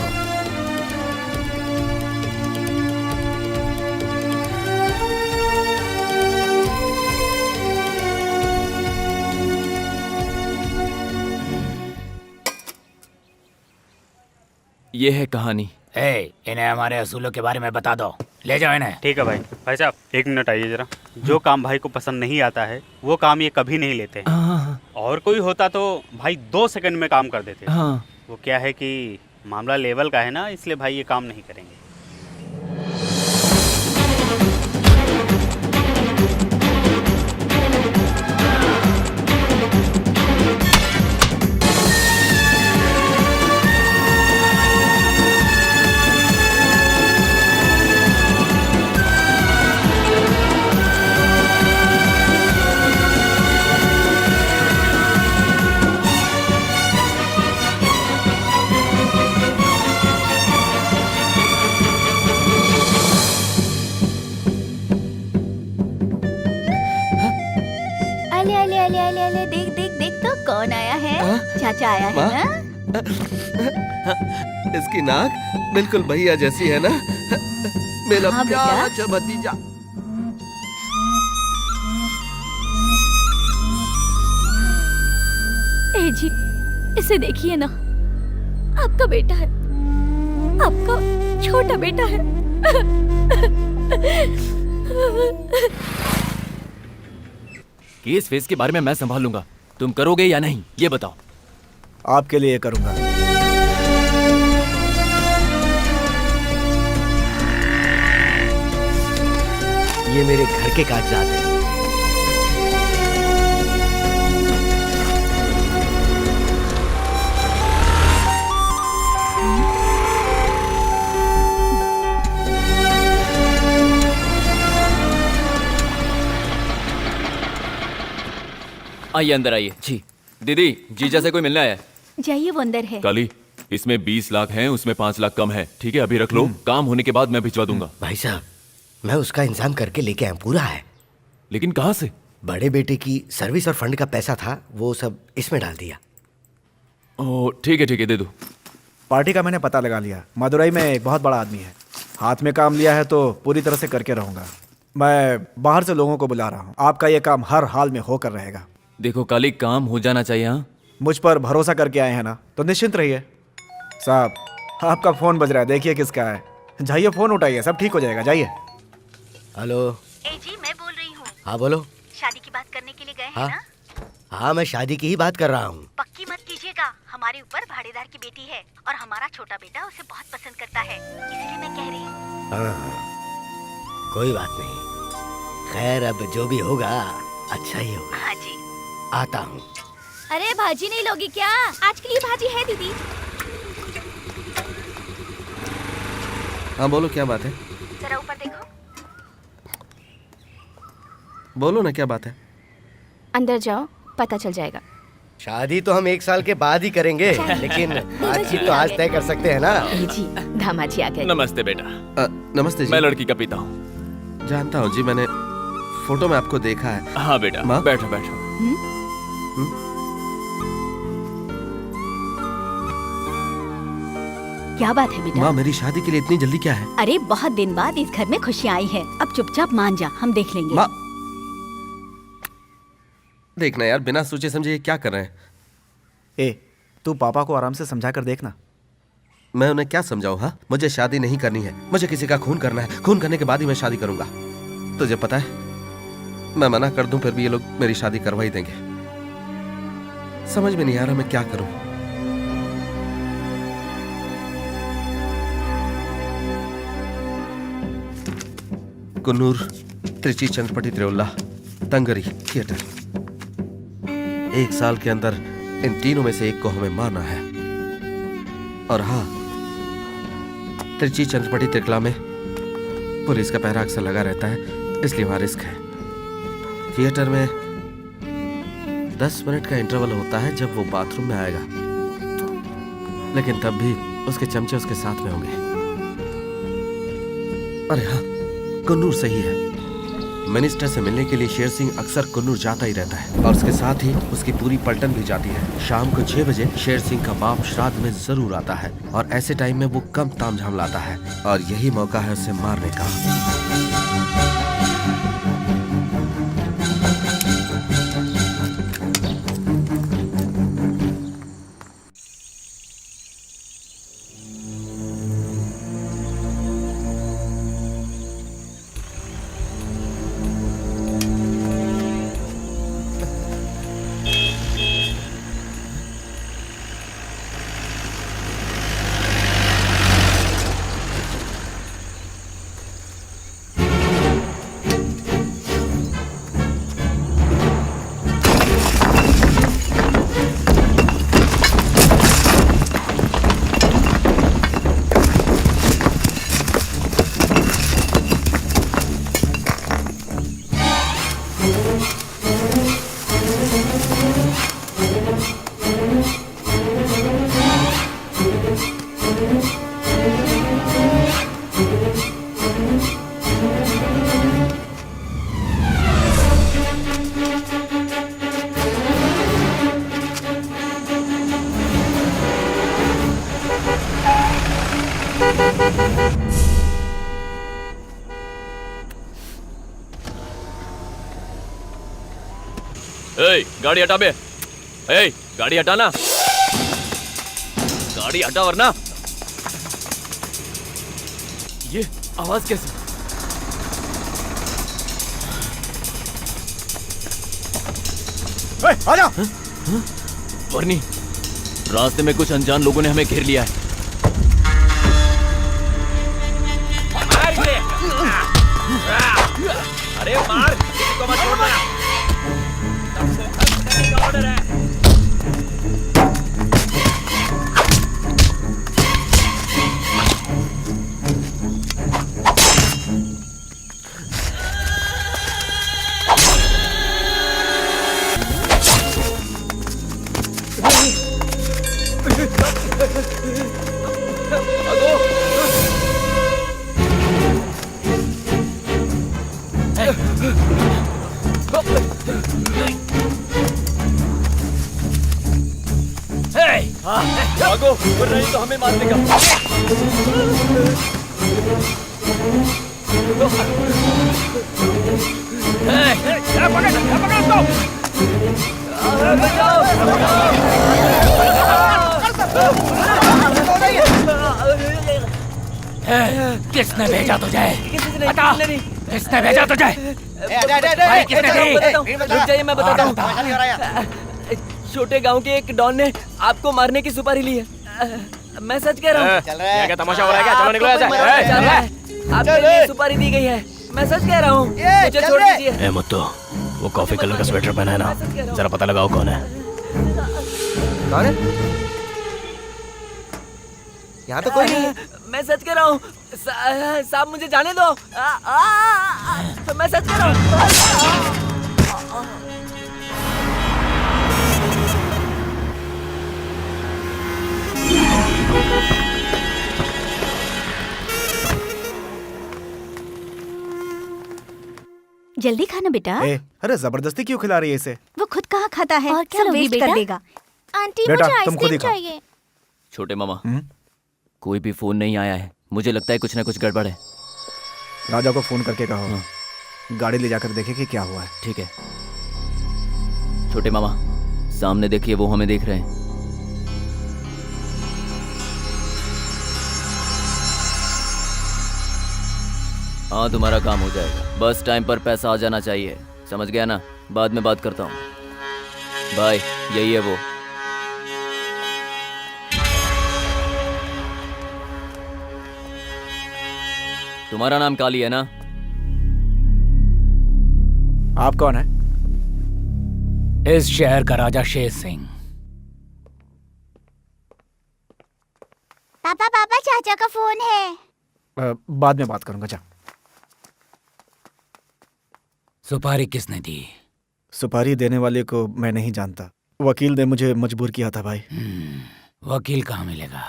ये है कहानी। इन्हें हमारे असूलों के बारे में बता दो। ले जाओ इन्हें। ठीक है भाई। भाई साहब एक मिनट आइए जरा। जो काम भाई को पसंद नहीं आता है वो काम ये कभी नहीं लेते हैं। और कोई होता तो भाई 2 सेकंड में काम कर देते। हाँ। वो क्या है कि मामला लेवल का है ना, इसलिए भाई ये काम नहीं करेंगे। अले देख देख देख तो कौन आया है। चाचा आया है ना। इसकी नाक बिल्कुल भैया जैसी है ना। मेरा हाँ प्यारा बेटा। भतीजा। ए जी, इसे देखिए ना, आपका बेटा है, आपका छोटा बेटा है। केस फेस के बारे में मैं संभाल लूंगा, तुम करोगे या नहीं ये बताओ। आपके लिए करूंगा। ये मेरे घर के कागजात हैं। आइए अंदर आइए। जी दीदी, जीजा से कोई मिलना है? जाइए, वो अंदर है। काली, इसमें 20 लाख हैं, उसमें 5 लाख कम है। ठीक है, अभी रख लो, काम होने के बाद मैं भिजवा दूंगा। भाई साहब, मैं उसका इंतजाम करके लेके आया, पूरा है। लेकिन कहाँ से? बड़े बेटे की सर्विस और फंड का पैसा था, वो सब इसमें डाल दिया। ओ ठीक है दे दो। पार्टी का मैंने पता लगा लिया। मदुरई में एक बहुत बड़ा आदमी है, हाथ में काम लिया है तो पूरी तरह से करके रहूंगा। मैं बाहर से लोगों को बुला रहा हूँ, आपका ये काम हर हाल में होकर रहेगा। देखो काली, काम हो जाना चाहिए। हाँ, मुझ पर भरोसा करके आए हैं ना, तो निश्चिंत रहिए। साहब, आपका फोन बज रहा है, देखिए किसका है। जाइए फोन उठाइए, सब ठीक हो जाएगा, जाइए। हेलो। ए जी, मैं बोल रही हूँ। हाँ बोलो। शादी की बात करने के लिए गए हाँ? हैं ना? हाँ, मैं शादी की ही बात कर रहा हूँ। पक्की मत कीजिएगा, हमारे ऊपर भाड़ेदार की बेटी है और हमारा छोटा बेटा उसे बहुत पसंद करता है, इसलिए मैं कह रही हूँ। हाँ, कोई बात नहीं। खैर, अब जो भी होगा अच्छा ही होगा। हाँ जी। आता हूँ। अरे भाजी नहीं लोगी क्या? आज के लिए भाजी है दीदी। हाँ बोलो, क्या बात है? जरा ऊपर देखो। बोलो ना, क्या बात है? अंदर जाओ, पता चल जाएगा। शादी तो हम 1 साल के बाद ही करेंगे, लेकिन बातचीत तो आज तय कर सकते हैं ना। ए जी, धामाजी आ गए। नमस्ते बेटा। नमस्ते जी। मैं लड़की का पिता हूँ। जानता हूँ जी, मैंने फोटो में आपको देखा है। हाँ बेटा, माँ? बैठो बैठो। क्या बात है बेटा? माँ, मेरी शादी के लिए इतनी जल्दी क्या है? अरे बहुत दिन बाद इस घर में खुशियाँ आई है, अब चुपचाप मान जा, हम देख लेंगे। माँ, देखना यार, बिना सोचे समझे ये क्या कर रहे हैं? ए, तू पापा को आराम से समझा कर देखना। मैं उन्हें क्या समझाऊं? हाँ, मुझे शादी नहीं करनी है, मुझे किसी का खून करना है। खून करने के बाद ही मैं शादी करूंगा। तुझे पता है, मैं मना कर दूं फिर भी ये लोग मेरी शादी करवा ही देंगे। समझ में नहीं आ रहा मैं क्या करूं। कुन्नूर, त्रिची, चंद्रपटी, त्रिउल्ला, तंगरी, थिएटर। 1 साल के अंदर इन तीनों में से एक को हमें मारना है। और हाँ, त्रिची, चंद्रपटी, त्रिकला में पुलिस का पहरा अक्सर लगा रहता है, इसलिए वहां रिस्क है। थिएटर में 10 मिनट का इंटरवल होता है जब वो बाथरूम में आएगा, लेकिन तब भी उसके चमचे उसके साथ में होंगे। अरे हाँ, कुन्नूर सही है। मिनिस्टर से मिलने के लिए शेर सिंह अक्सर कुन्नूर जाता ही रहता है और उसके साथ ही उसकी पूरी पलटन भी जाती है। शाम को 6 बजे शेर सिंह का बाप श्राद्ध में जरूर आता है और ऐसे टाइम में वो कम तामझाम लाता है और यही मौका है उसे मारने का। गाड़ी हटा बे। गाड़ी हटाना, गाड़ी हटा वरना। ये आवाज कैसे? आजा। वर्नी, रास्ते में कुछ अनजान लोगों ने हमें घेर लिया है। अरे मार, किसी को मत छोड़ना। ऑर्डर है। भागो, वरना ये तो हमें मार देगा। किसने भेजा तुझे? बता, किसने भेजा तुझे? भाई किसने दी? रुक जाइए, मैं बताता हूँ। छोटे गांव के एक डॉन ने आपको मारने की सुपारी ली है। मैं सच कह रहा हूँ। क्या तमाशा हो रहा है क्या? चलो निकलो ऐसे। आपके लिए सुपारी दी गई है। मैं सच कह रहा हूँ, मुझे छोड़ दीजिए। मुत्तू, वो कॉफी कलर का स्वेटर पहना है ना, जरा पता लगाओ कौन है। कौन है? यहाँ तो कोई नहीं है। मैं सच कह रहा हूँ, साहब मुझे जाने दो। मैं सच कह रहा हूँ। जल्दी खाना बेटा। अरे जबरदस्ती क्यों खिला रही है इसे? वो खुद कहाँ खाता है और क्या सब लोगी वेस्ट कर बेटा? देगा। आंटी बेटा, मुझे तुम खुद ही आइसक्रीम खाओ। चाहिए। छोटे मामा, कोई भी फोन नहीं आया है। मुझे लगता है कुछ ना कुछ गड़बड़ है। राजा को फोन करके कहो, गाड़ी ले जाकर देखे कि क्या हुआ है। ठीक है। छोटे मामा, सामने देखिए, वो हमें देख रहे हैं। हाँ, तुम्हारा काम हो जाएगा। बस टाइम पर पैसा आ जाना चाहिए, समझ गया ना? बाद में बात करता हूँ। बाय। यही है वो। तुम्हारा नाम काली है ना? आप कौन है? इस शहर का राजा शेर सिंह। पापा पापा चाचा का फोन है। बाद में बात करूंगा। जा। सुपारी किसने दी? सुपारी देने वाले को मैं नहीं जानता, वकील ने मुझे मजबूर किया था भाई। वकील कहाँ मिलेगा?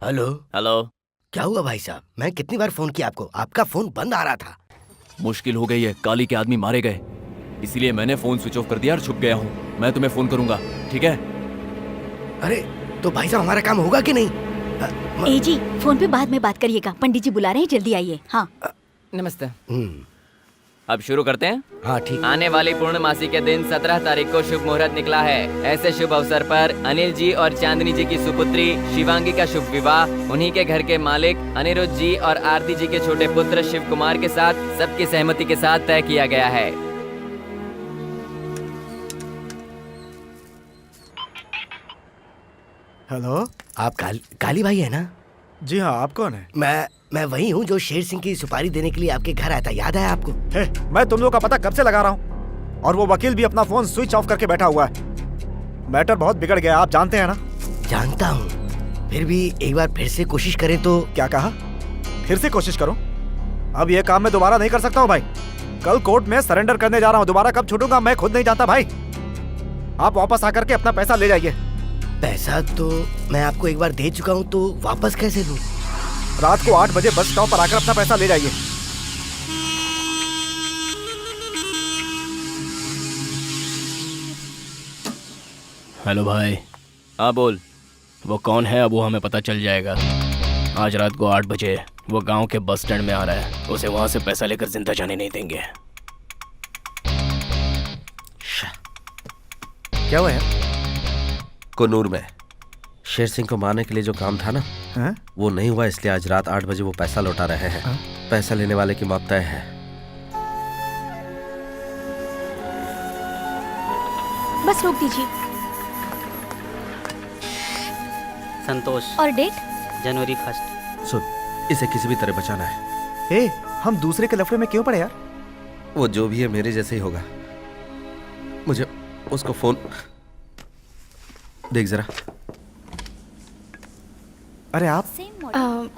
हेलो। हेलो। क्या हुआ भाई साहब? मैं कितनी बार फोन किया आपको, आपका फोन बंद आ रहा था। मुश्किल हो गई है, काली के आदमी मारे गए, इसीलिए मैंने फोन स्विच ऑफ कर दिया और छुप गया हूँ। मैं तुम्हें फोन करूंगा, ठीक है? अरे तो भाई साहब हमारा काम होगा कि नहीं? ए जी, फोन पे बाद में बात करिएगा, पंडित जी बुला रहे हैं, जल्दी आइए। हाँ नमस्ते। अब शुरू करते हैं। हाँ ठीक। आने वाली पूर्णमासी के दिन 17 तारीख को शुभ मुहूर्त निकला है। ऐसे शुभ अवसर पर अनिल जी और चांदनी जी की सुपुत्री शिवांगी का शुभ विवाह उन्हीं के घर के मालिक अनिरुद्ध जी और आरती जी के छोटे पुत्र शिव कुमार के साथ सबकी सहमति के साथ तय किया गया है। हेलो। आप काली भाई है ना? जी हाँ, आप कौन है? मैं वही हूँ जो शेर सिंह की सुपारी देने के लिए आपके घर आया था, याद है आपको? मैं तुम लोग का पता कब से लगा रहा हूँ, और वो वकील भी अपना फोन स्विच ऑफ करके बैठा हुआ है। मैटर बहुत बिगड़ गया, आप जानते हैं ना? जानता हूँ, फिर भी एक बार फिर से कोशिश करें तो? क्या कहा? फिर से कोशिश करूं? अब ये काम मैं दोबारा नहीं कर सकता हूँ भाई। कल कोर्ट में सरेंडर करने जा रहा हूँ, दोबारा कब छूटूंगा मैं खुद नहीं जानता भाई। आप वापस आकर के अपना पैसा ले जाइए। पैसा तो मैं आपको एक बार दे चुका हूँ, तो वापस कैसे लूँ? रात को 8 बजे बस स्टॉप पर आकर अपना पैसा ले जाइए। हेलो भाई। हाँ बोल। वो कौन है अब वो हमें पता चल जाएगा। आज रात को 8 बजे वो गांव के बस स्टैंड में आ रहा है, उसे वहां से पैसा लेकर जिंदा जाने नहीं देंगे। क्या हुआ यार? कुन्नूर में शेर सिंह को मारने के लिए जो काम था ना, वो नहीं हुआ, इसलिए आज रात 8 बजे वो पैसा लौटा रहे हैं। पैसा लेने वाले की मौत तय है। बस रोक दीजिए। संतोष। और डेट? जनवरी 1। सुन, इसे किसी भी तरह बचाना है। हम दूसरे के लफड़े में क्यों पड़े यार? वो जो भी है मेरे जैसे ही होगा। मुझे उसको फोन देख जरा। अरे आप?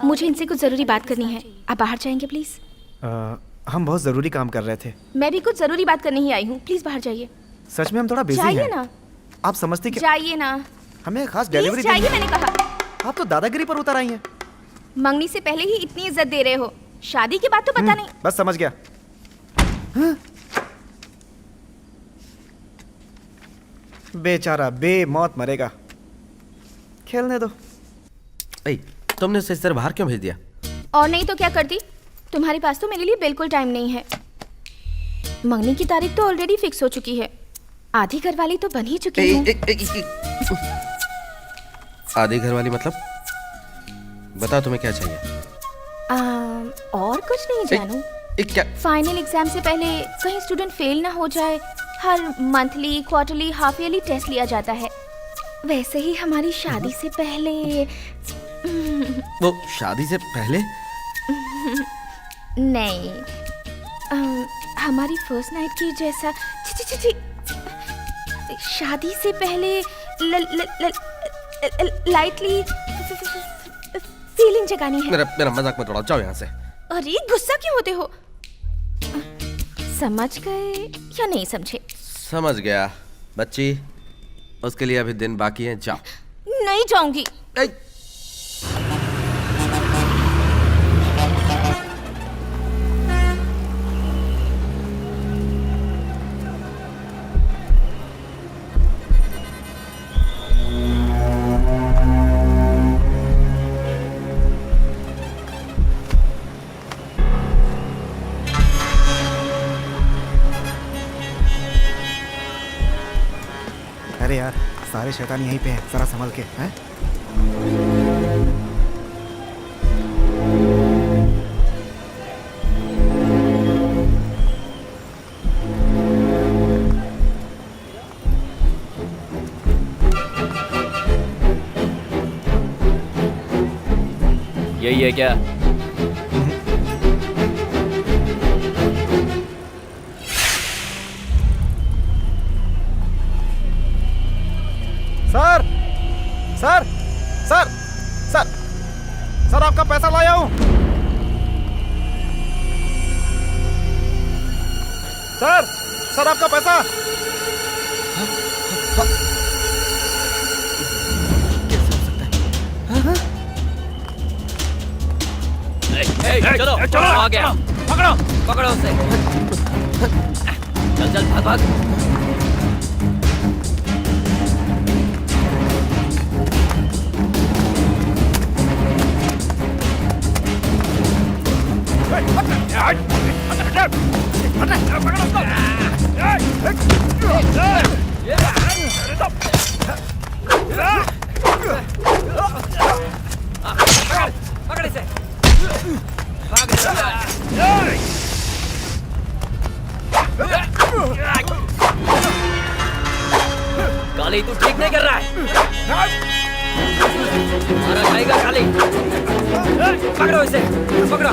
मुझे इनसे कुछ जरूरी बात करनी है, आप बाहर जाएंगे प्लीज? हम बहुत जरूरी काम कर रहे थे। मैं भी कुछ जरूरी बात करने ही आई हूँ, प्लीज बाहर जाइए। सच में हम थोड़ा बिजी हैं। जाइए ना। आप समझती कि जाइए ना, हमें खास प्लीज डिलीवरी जाइए, मैंने कहा। आप तो दादागिरी पर उतर आई हैं। मंगनी से पहले ही इतनी इज्जत दे रहे हो, शादी की बात तो पता नहीं। बस समझ गया। बेचारा बेमौत मरेगा, खेलने दो। तुमने उसे इस तरह बाहर क्यों भेज दिया? और नहीं तो क्या करती, तुम्हारे पास तो मेरे लिए बिल्कुल टाइम नहीं है। मंगनी की तारीख तो ऑलरेडी फिक्स हो चुकी है, आधी घरवाली तो बन ही चुकी है। आधी घरवाली मतलब? बताओ तुम्हें क्या चाहिए? और कुछ नहीं जानू। क्या? फाइनल एग्जाम से पहले कहीं स्टूडेंट फेल ना हो जाए, हर monthly, quarterly, half yearly test लिया जाता है। वैसे ही हमारी शादी से पहले। वो शादी से पहले? नहीं, हमारी फर्स्ट नाइट की जैसा। शादी से पहले लाइटली फीलिंग जगानी है। मेरा मजाक मत उड़ाओ, जाओ यहाँ से। अरे गुस्सा क्यों होते हो? समझ गए या नहीं समझे? समझ गया बच्ची, उसके लिए अभी दिन बाकी है, जाओ। नहीं जाऊंगी। अरे यार, सारे शैतान यहीं पे हैं, जरा संभल के। हैं? सही है क्या? Sir sir sir sir sir आपका पैसा लाया हूं। सर सर आपका पैसा। चलो चलो आ गया। पकड़ो पकड़ो उसे। चल चल भाग भाग। पकड़ इसे। काली तू ठीक नहीं कर रहा है। मारा जाएगा काली। पकड़ो इसे पकड़ो।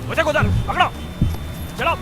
मुझे उधर पकड़ो। चलो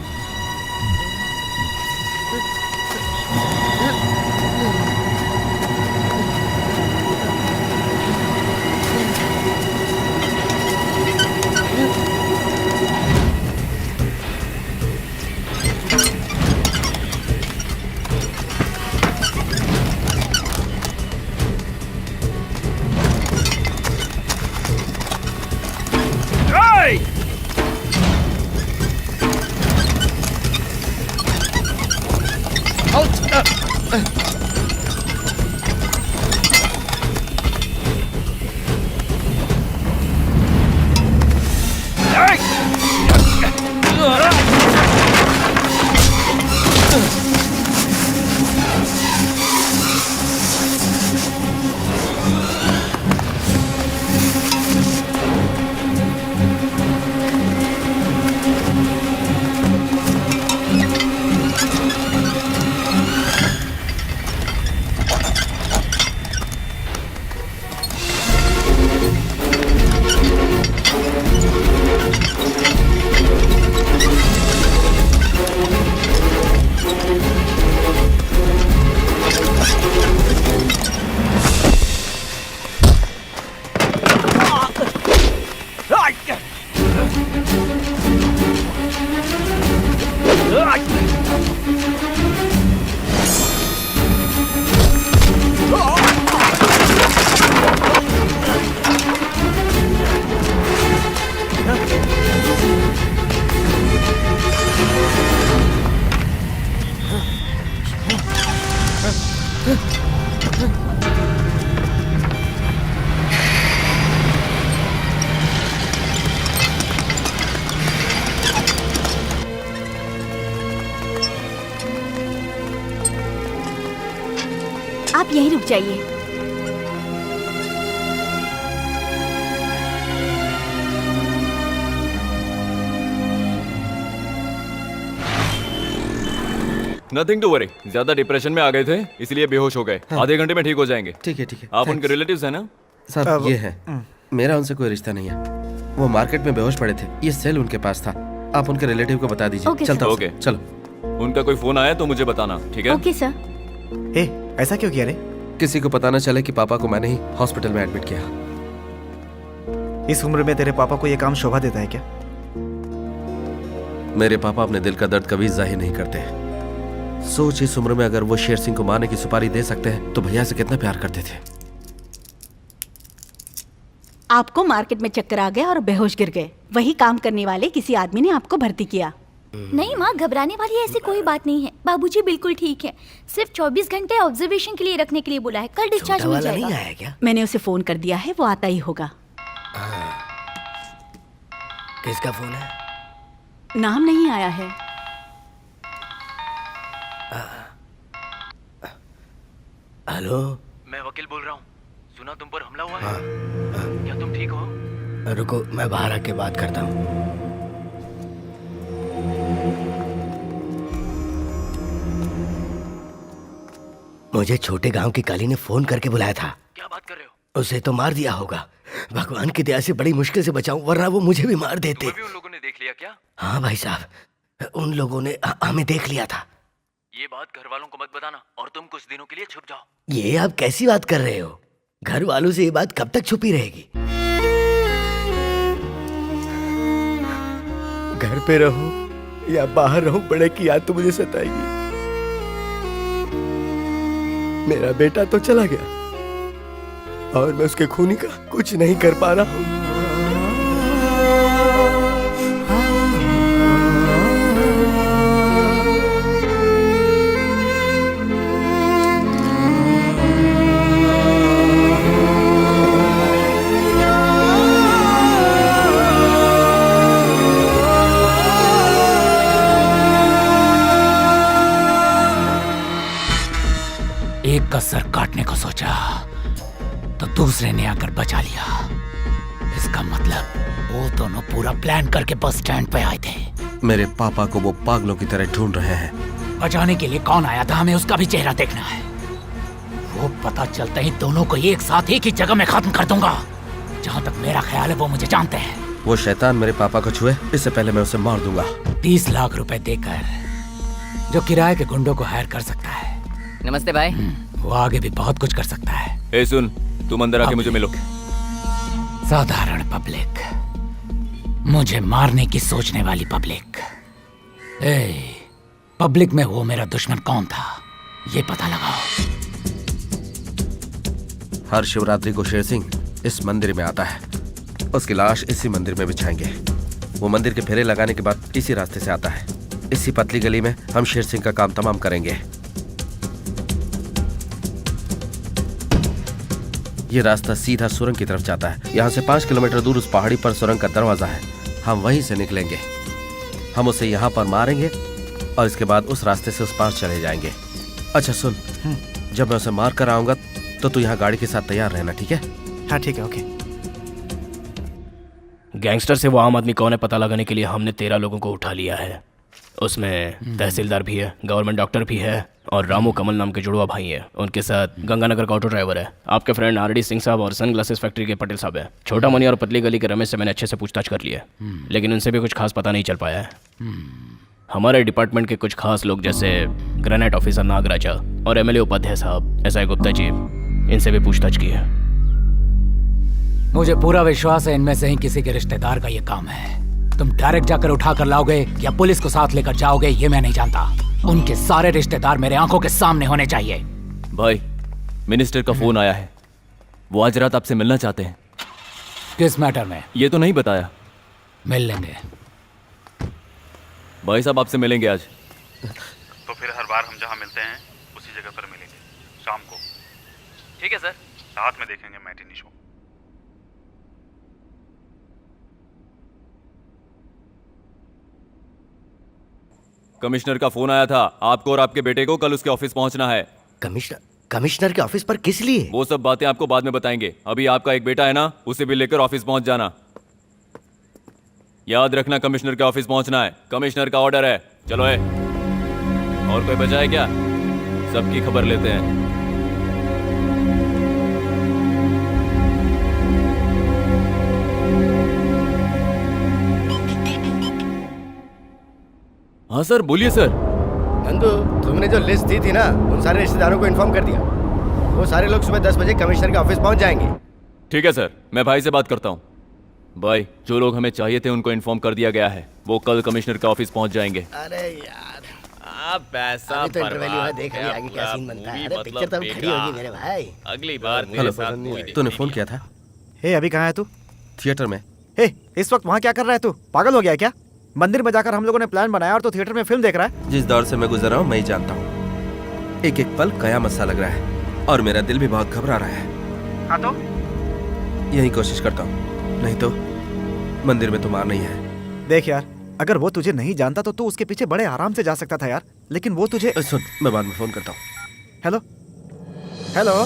आप यहीं रुक जाइए। Nothing to worry. ज्यादा डिप्रेशन में आ गए थे इसलिए बेहोश हो गए। आधे घंटे में ठीक हो जाएंगे। ठीक है ठीक है। आप Thanks. उनके रिलेटिव्स हैं ना? सर ये है, मेरा उनसे कोई रिश्ता नहीं है। वो मार्केट में बेहोश पड़े थे, ये सेल उनके पास था। आप उनके रिलेटिव को बता दीजिए। Okay, चलता हूँ Okay. सर, चलो। उनका कोई फोन आया तो मुझे बताना, ठीक है? Okay sir. ए, ऐसा क्यों किया रे? किसी को पता न चले कि पापा को मैंने ही हॉस्पिटल में एडमिट किया। इस उम्र में तेरे पापा को ये काम शोभा देता है क्या? मेरे पापा अपने दिल का दर्द कभी जाहिर नहीं करते। सोच, इस उम्र में अगर वो शेर सिंह को मारने की सुपारी दे सकते हैं तो भैया से कितना प्यार करते थे। आपको मार्केट में चक्कर आ गया और बेहोश गिर गए। वही काम करने वाले किसी आदमी ने आपको भर्ती किया। नहीं माँ, घबराने वाली ऐसी कोई बात नहीं है। बाबूजी बिल्कुल ठीक है। सिर्फ 24 घंटे ऑब्जर्वेशन के लिए रखने के लिए बोला है। कल डिस्चार्ज हो जाएगा। नहीं आया क्या? मैंने उसे फोन कर दिया है, वो आता ही होगा। किसका फोन है? नाम नहीं आया है। हेलो, मैं वकील बोल रहा हूँ। सुना तुम पर हमला हुआ है। क्या तुम ठीक हो? रुको, मैं बाहर आके बात करता हूँ। मुझे छोटे गांव की काली ने फोन करके बुलाया था। क्या बात कर रहे हो? उसे तो मार दिया होगा। भगवान की दया से बड़ी मुश्किल से बचाऊं, वरना वो मुझे भी मार देते। तुम्हें भी उन लोगों ने देख लिया क्या? हाँ भाई साहब, उन लोगों ने हमें देख लिया था। ये बात घर वालों को मत बताना और तुम कुछ दिनों के लिए छुप जाओ। ये आप कैसी बात कर रहे हो? घर वालों से ये बात कब तक छुपी रहेगी? घर पे रहूं या बाहर रहूं, बड़े की याद तो मुझे सताएगी। मेरा बेटा तो चला गया और मैं उसके खूनी का कुछ नहीं कर पा रहा हूं। एक का सर काटने को सोचा तो दूसरे ने आकर बचा लिया। इसका मतलब वो दोनों पूरा प्लान करके बस स्टैंड पे आए थे। मेरे पापा को वो पागलों की तरह ढूंढ रहे हैं। बचाने के लिए कौन आया था, हमें उसका भी चेहरा देखना है। वो पता चलता ही दोनों को एक साथ एक ही जगह में खत्म कर दूंगा। जहाँ तक मेरा ख्याल है वो मुझे जानते हैं। वो शैतान मेरे पापा को छुए इससे पहले मैं उसे मार दूंगा। 30 लाख रुपए देकर जो किराए के गुंडों को हायर कर सकता है। नमस्ते भाई। वो आगे भी बहुत कुछ कर सकता है। ए सुन, तुम अंदर आके मुझे मिलो। साधारण पब्लिक, मुझे मारने की सोचने वाली पब्लिक। पब्लिक में वो मेरा दुश्मन कौन था, ये पता लगाओ। हर शिवरात्रि को शेर सिंह इस मंदिर में आता है। उसकी लाश इसी मंदिर में बिछाएंगे। वो मंदिर के फेरे लगाने के बाद इसी रास्ते से आता है। इसी पतली गली में हम शेर सिंह का काम तमाम करेंगे। ये रास्ता सीधा सुरंग की तरफ जाता है। यहाँ से 5 किलोमीटर दूर उस पहाड़ी पर सुरंग का दरवाजा है। हम वहीं से निकलेंगे। हम उसे यहाँ पर मारेंगे और इसके बाद उस रास्ते से उस पार चले जाएंगे। अच्छा सुन, जब मैं उसे मार कर आऊंगा तो तू यहाँ गाड़ी के साथ तैयार रहना, ठीक है? हाँ ठीक है, ओके। गैंगस्टर से वो आम आदमी कौन है पता लगाने के लिए हमने 13 लोगों को उठा लिया है। उसमें तहसीलदार भी है, गवर्नमेंट डॉक्टर भी है और रामू कमल नाम के जुड़वा भाई है। उनके साथ गंगानगर का ऑटो ड्राइवर है, आपके फ्रेंड आरडी सिंह साहब और सन ग्लासेस फैक्ट्री के पटेल साहब है। छोटा मनी और पतली गली के रमेश से मैंने अच्छे से पूछताछ कर लिया, लेकिन उनसे भी कुछ खास पता नहीं चल पाया है। हमारे डिपार्टमेंट के कुछ खास लोग जैसे ग्रेनेड ऑफिसर नागराजा और एमएलए उपाध्याय साहब, एसआई गुप्ता जी, इनसे भी पूछताछ की है। मुझे पूरा विश्वास है इनमें से ही किसी के रिश्तेदार का ये काम है। तुम डायरेक्ट जाकर उठा कर लाओगे या पुलिस को साथ लेकर जाओगे, ये मैं नहीं जानता। उनके सारे रिश्तेदार मेरे आंखों के सामने होने चाहिए। भाई, मिनिस्टर का फोन आया है। वो आज रात आपसे मिलना चाहते हैं। किस मैटर में? ये तो नहीं बताया। मिल लेंगे। भाई साहब आपसे मिलेंगे आज। तो फिर हर बार हम जहाँ मिलते हैं उसी जगह पर मिलेंगे। शाम ठीक है सर। साथ में देखेंगे मैटिनी शो। कमिश्नर का फोन आया था, आपको और आपके बेटे को कल उसके ऑफिस पहुंचना है। कमिश्नर के ऑफिस पर किस लिए? वो सब बातें आपको बाद में बताएंगे। अभी आपका एक बेटा है ना, उसे भी लेकर ऑफिस पहुंच जाना। याद रखना, कमिश्नर के ऑफिस पहुंचना है, कमिश्नर का ऑर्डर है। चलो है। और कोई बचा है क्या? सबकी खबर लेते हैं। हाँ सर, बोलिए सर। नंदू, तुमने जो लिस्ट दी थी ना, उन सारे रिश्तेदारों को इन्फॉर्म कर दिया। वो सारे लोग सुबह 10 बजे कमिश्नर के ऑफिस पहुंच जाएंगे। ठीक है सर, मैं भाई से बात करता हूँ। भाई, जो लोग हमें चाहिए थे उनको इन्फॉर्म कर दिया गया है। वो कल कमिश्नर के ऑफिस पहुंच जाएंगे। अरे यार, पैसा अभी तो इंटरवैल्यू है, देख लिया आगे क्या सीन बनता है। अरे पिक्चर तो अभी खड़ी होगी मेरे भाई। अगली बार हेलो, तूने फोन किया था? हे, अभी कहाँ है तू? थिएटर में। हे, इस वक्त वहाँ क्या कर रहा है तू? पागल हो गया है क्या? मंदिर में जाकर हम लोगों ने प्लान बनाया और तो थिएटर में फिल्म देख रहा है। जिस दौर से मैं गुजर रहा हूँ मैं ही जानता हूँ। एक एक पल कयामत सा लग रहा है और मेरा दिल भी बहुत घबरा रहा है। हाँ तो यही कोशिश करता हूँ, नहीं तो मंदिर में तो मार नहीं है। देख यार, अगर वो तुझे नहीं जानता तो तू उसके पीछे बड़े आराम से जा सकता था यार, लेकिन वो तुझे। सुन, मैं बाद में फोन करता हूँ। Hello hello.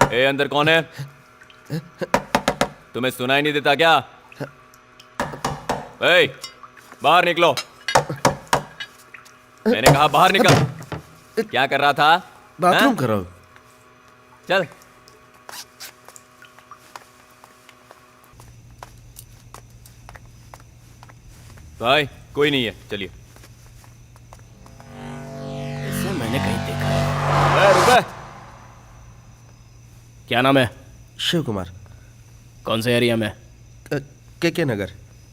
ए, अंदर कौन है? तुम्हें सुनाई नहीं देता क्या? ए, बाहर निकलो। मैंने कहा बाहर निकल। क्या कर रहा था? बाथरूम कर रहा हूँ। चल। भाई, कोई नहीं है, चलिए। इसे मैंने कहीं देखा है। रुको। क्या नाम है? शिव कुमार। कौन से एरिया में? के नगर।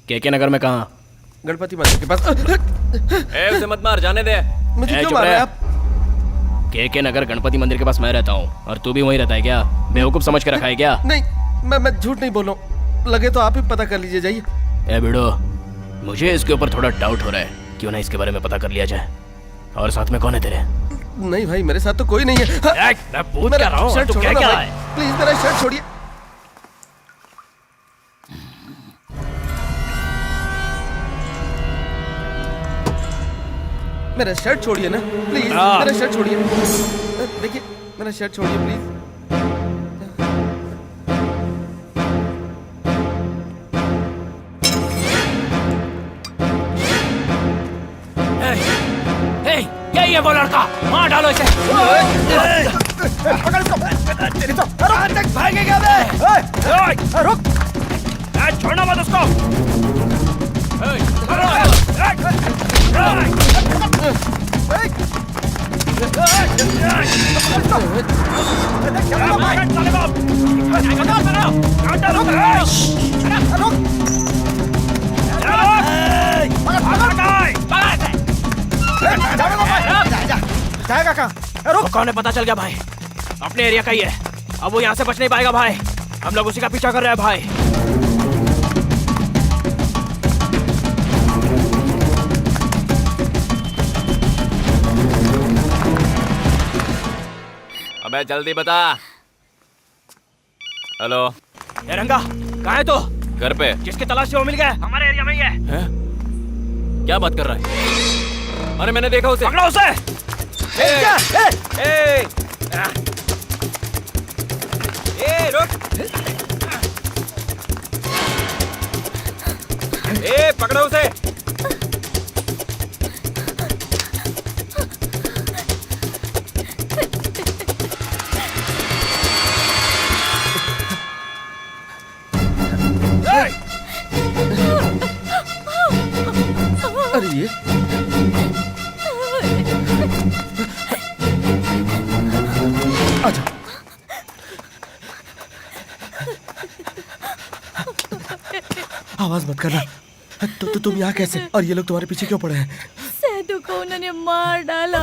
के नगर में कहाँ? गणपति मंदिर के पास। ए, उसे मत मार, जाने दे। मुझे क्यों मार रहे हैं आप? के नगर गणपति मंदिर के पास मैं रहता हूँ और तू भी वहीं रहता है क्या? बेवकूफ समझ के रखा है क्या? नहीं, मैं झूठ नहीं बोल रहा हूँ। लगे तो आप ही पता कर लीजिए, जाइए। ए बिड़ो, मुझे इसके ऊपर थोड़ा डाउट हो रहा है, क्यों ना इसके बारे में पता कर लिया जाए। और साथ में कौन है तेरे? नहीं भाई, मेरे साथ तो कोई नहीं है। मैं पूछ कर रहा हूँ, तू क्या है? प्लीज मेरा शर्ट छोड़िए। मेरा शर्ट छोड़िए ना प्लीज। मेरा शर्ट छोड़िए। देखिए, मेरा शर्ट छोड़िए प्लीज। यही है वो लड़का, मार डालो इसे। भागेगा बे। रुक, छोड़ना मत उसको। जाएगा कहाँ? रुक, कौन है पता चल गया भाई। अपने एरिया का ही है। अब वो यहाँ से बच नहीं पाएगा भाई। हम लोग उसी का पीछा कर रहे हैं भाई। अबे जल्दी बता। हेलो। ये रंगा, कहाँ है तू? घर पे। जिसकी तलाश से वो मिल गया, हमारे एरिया में ही है। क्या बात कर रहा है? अरे मैंने देखा उसे। पकड़ो उसे। रुक। पकड़ो उसे। अरे ये आजा। आवाज मत करना। तो तुम यहाँ कैसे? और ये लोग तुम्हारे पीछे क्यों पड़े हैं? सेदू को उन्होंने मार डाला।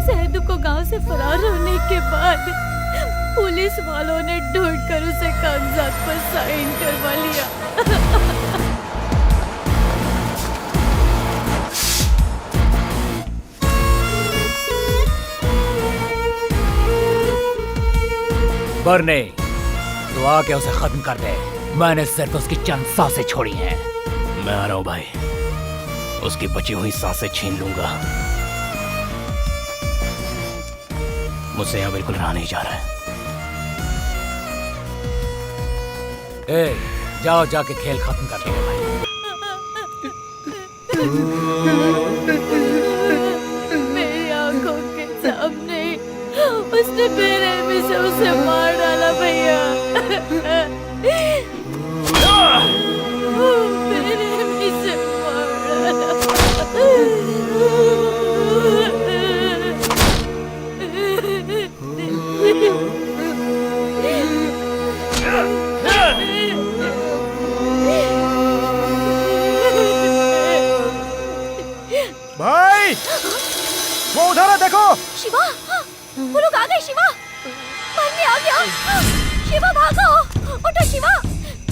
सेदू को गांव से फरार होने के बाद पुलिस वालों ने ढूंढकर उसे कागजात पर साइन करवा लिया। बरने, तो आके उसे खत्म कर दे। मैंने सिर्फ उसकी चंद सांसें छोड़ी हैं। मैं आ रहा हूँ भाई, उसकी बची हुई सांसें छीन लूंगा। मुझसे यहाँ बिल्कुल रहा नहीं जा रहा है। ए, जाओ जाके खेल खत्म कर दो भाई। मेरी आंखों के सामने उसने बेरहमी से उसे मार डाला भैया। बेरहमी से मार भाई वो उधर है, देखो। शिवा, वो लोग आ गए। शिवा, मरने आ गया। शिवा भागो, उठो शिवा,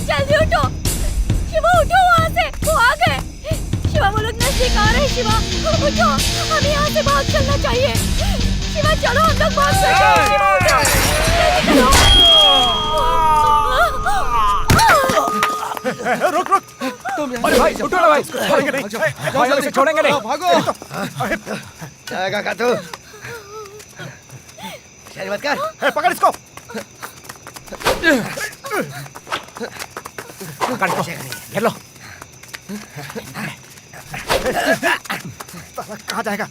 जल्दी उठो। शिवा उठो वहाँ से, वो आ गए। शिवा वो लोग नजदीक आ रहे हैं। शिवा उठो, हमें यहाँ से भाग चलना चाहिए। शिवा चलो, हम लोग भाग सकते हैं। शिवा उठो, जल्दी चलो। रुक रुक, अरे भाई उठो ना भाई। भाई उसे छोड़ेंगे नहीं। भागो। जाएगा का तू? शर्म मत कर। पकड़ इसको। पकड़ को, घेर लो। कहाँ जाएगा?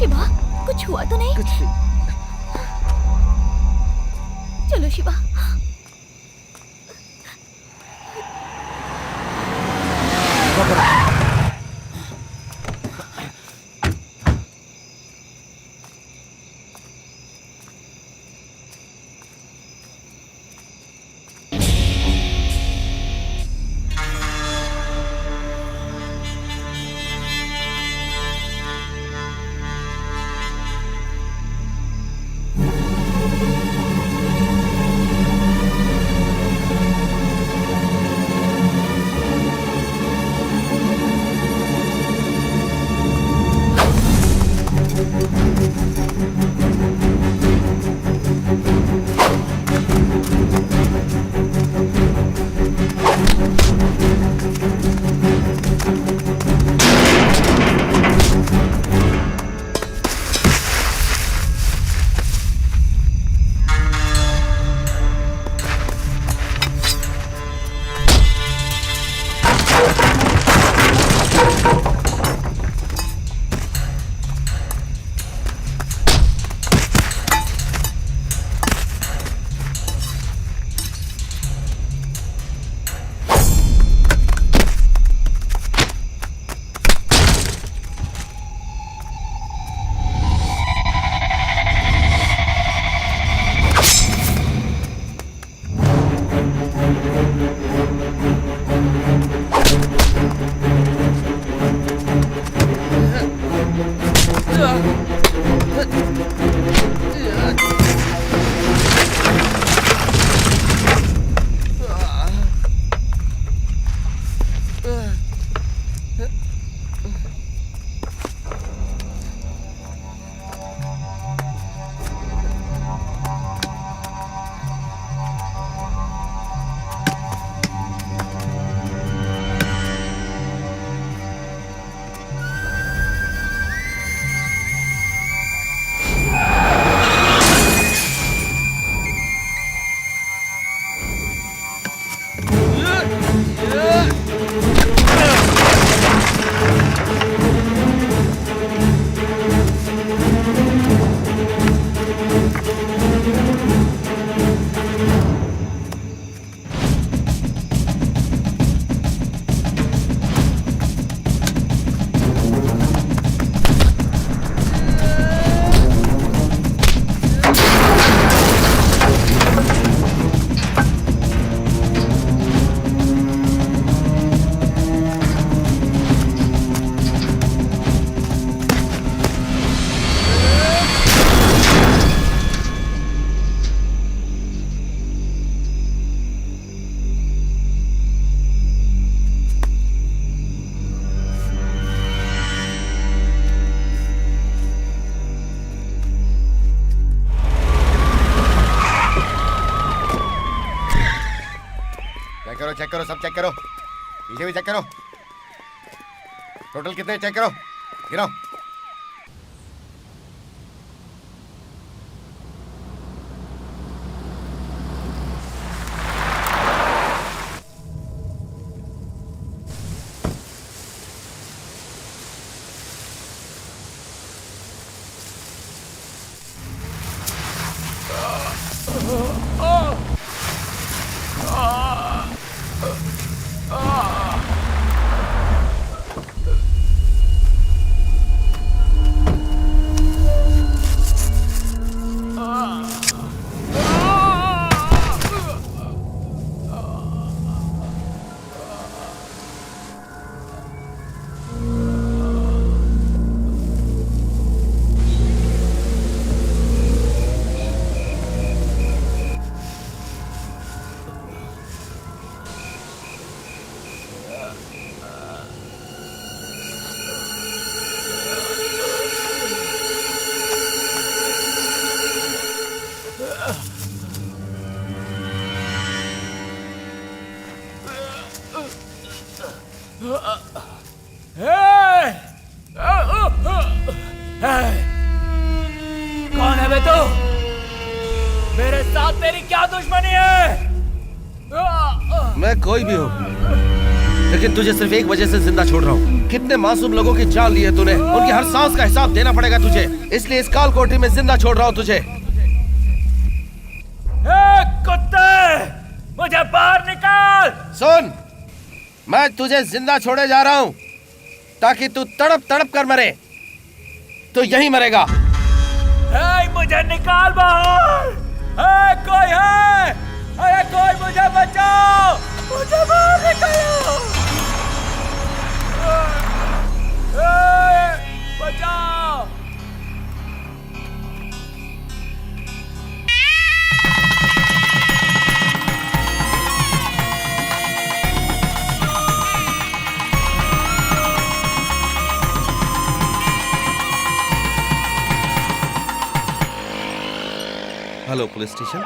शिवा, कुछ हुआ तो नहीं? कुछ नहीं। चलो शिवा। चेक करो, सब चेक करो, पीछे भी चेक करो। टोटल कितने चेक करो, गिनो। कौन है बे तू? मेरे साथ तेरी क्या दुश्मनी है? मैं कोई भी हूँ, लेकिन तुझे सिर्फ एक वजह से जिंदा छोड़ रहा हूँ। कितने मासूम लोगों की जान ली है तूने, उनकी हर सांस का हिसाब देना पड़ेगा तुझे, इसलिए इस काल कोठरी में जिंदा छोड़ रहा हूँ तुझे। कुत्ते, मुझे बाहर निकाल। सुन, मैं तुझे जिंदा छोड़े जा रहा हूँ ताकि तू तड़प तड़प कर मरे। तो यहीं मरेगा। मुझे निकाल बाहर। कोई है? अरे कोई मुझे बचाओ, मुझे बाहर निकालो। बचाओ। Hello police station.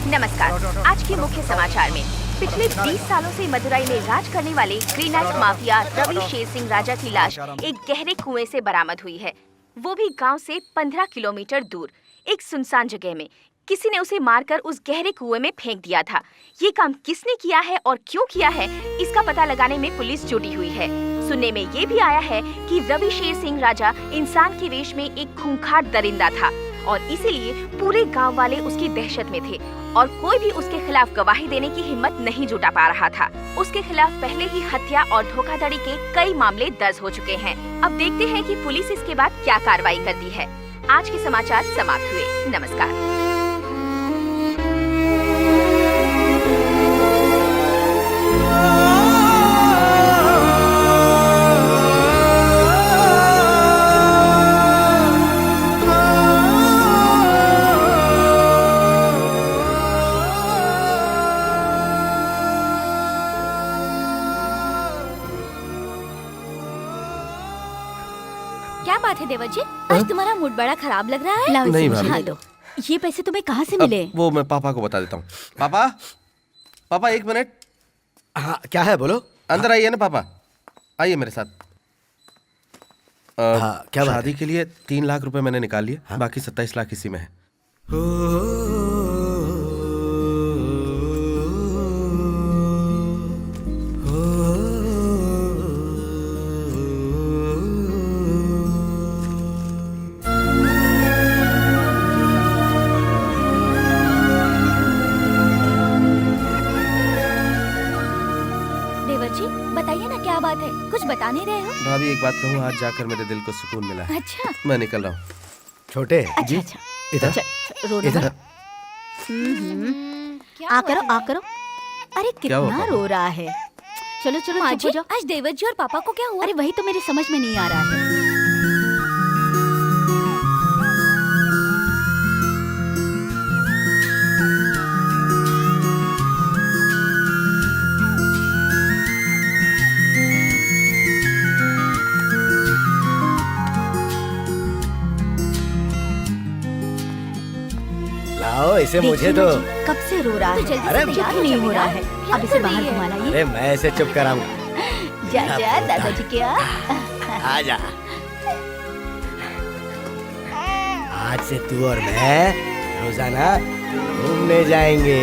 नमस्कार। आज के मुख्य समाचार में पिछले 20 सालों से मदुरई में राज करने वाले ग्रेनाइट माफिया रवि शेर सिंह राजा की लाश एक गहरे कुएं से बरामद हुई है, वो भी गांव से 15 किलोमीटर दूर एक सुनसान जगह में। किसी ने उसे मारकर उस गहरे कुएं में फेंक दिया था। ये काम किसने किया है और क्यों किया है, इसका पता लगाने में पुलिस जुटी हुई है। सुनने में ये भी आया है कि रवि शेर सिंह राजा इंसान के वेश में एक खूंखार दरिंदा था और इसीलिए पूरे गांव वाले उसकी दहशत में थे और कोई भी उसके खिलाफ गवाही देने की हिम्मत नहीं जुटा पा रहा था। उसके खिलाफ पहले ही हत्या और धोखाधड़ी के कई मामले दर्ज हो चुके हैं। अब देखते हैं कि पुलिस इसके बाद क्या कार्रवाई करती है। आज के समाचार समाप्त हुए। नमस्कार। क्या बात है देवर जी, आज तुम्हारा मूड बड़ा खराब लग रहा है। लाओ नहीं इसे मुझे भाभी। दो। ये पैसे तुम्हें कहाँ से मिले? वो मैं पापा को बता देता हूँ। पापा, पापा एक मिनट। हाँ, क्या है बोलो। अंदर आइए ना पापा, आइए मेरे साथ। हाँ, क्या बात शादी के लिए 3 लाख रुपए मैंने निकाल लिए। हाँ? बाकी 27 लाख इसी में है। बताइए ना क्या बात है, कुछ बता नहीं रहे हो? भाभी एक बात कहूँ, आज जाकर मेरे दिल को सुकून मिला है। अच्छा, मैं निकल रहा हूँ। छोटे अच्छा अच्छा इधर रो इधर। आ करो आ करो। अरे क्या हुआ कितना पापा? रो रहा है। चलो चलो माँ चुप जी, हो जाओ। आज देवर जी और पापा को क्या हुआ? अरे वही तो मेरे समझ में नहीं आ रहा है। लाओ इसे मुझे तो कब से रो रहा है, अरे चुप ही नहीं हो रहा है। अब इसे बाहर घुमा लाइए। अरे मैं इसे चुप कराऊंगा। जा जा दादाजी के आ। आजा। आज से तू और मैं रोजाना घूमने जाएंगे।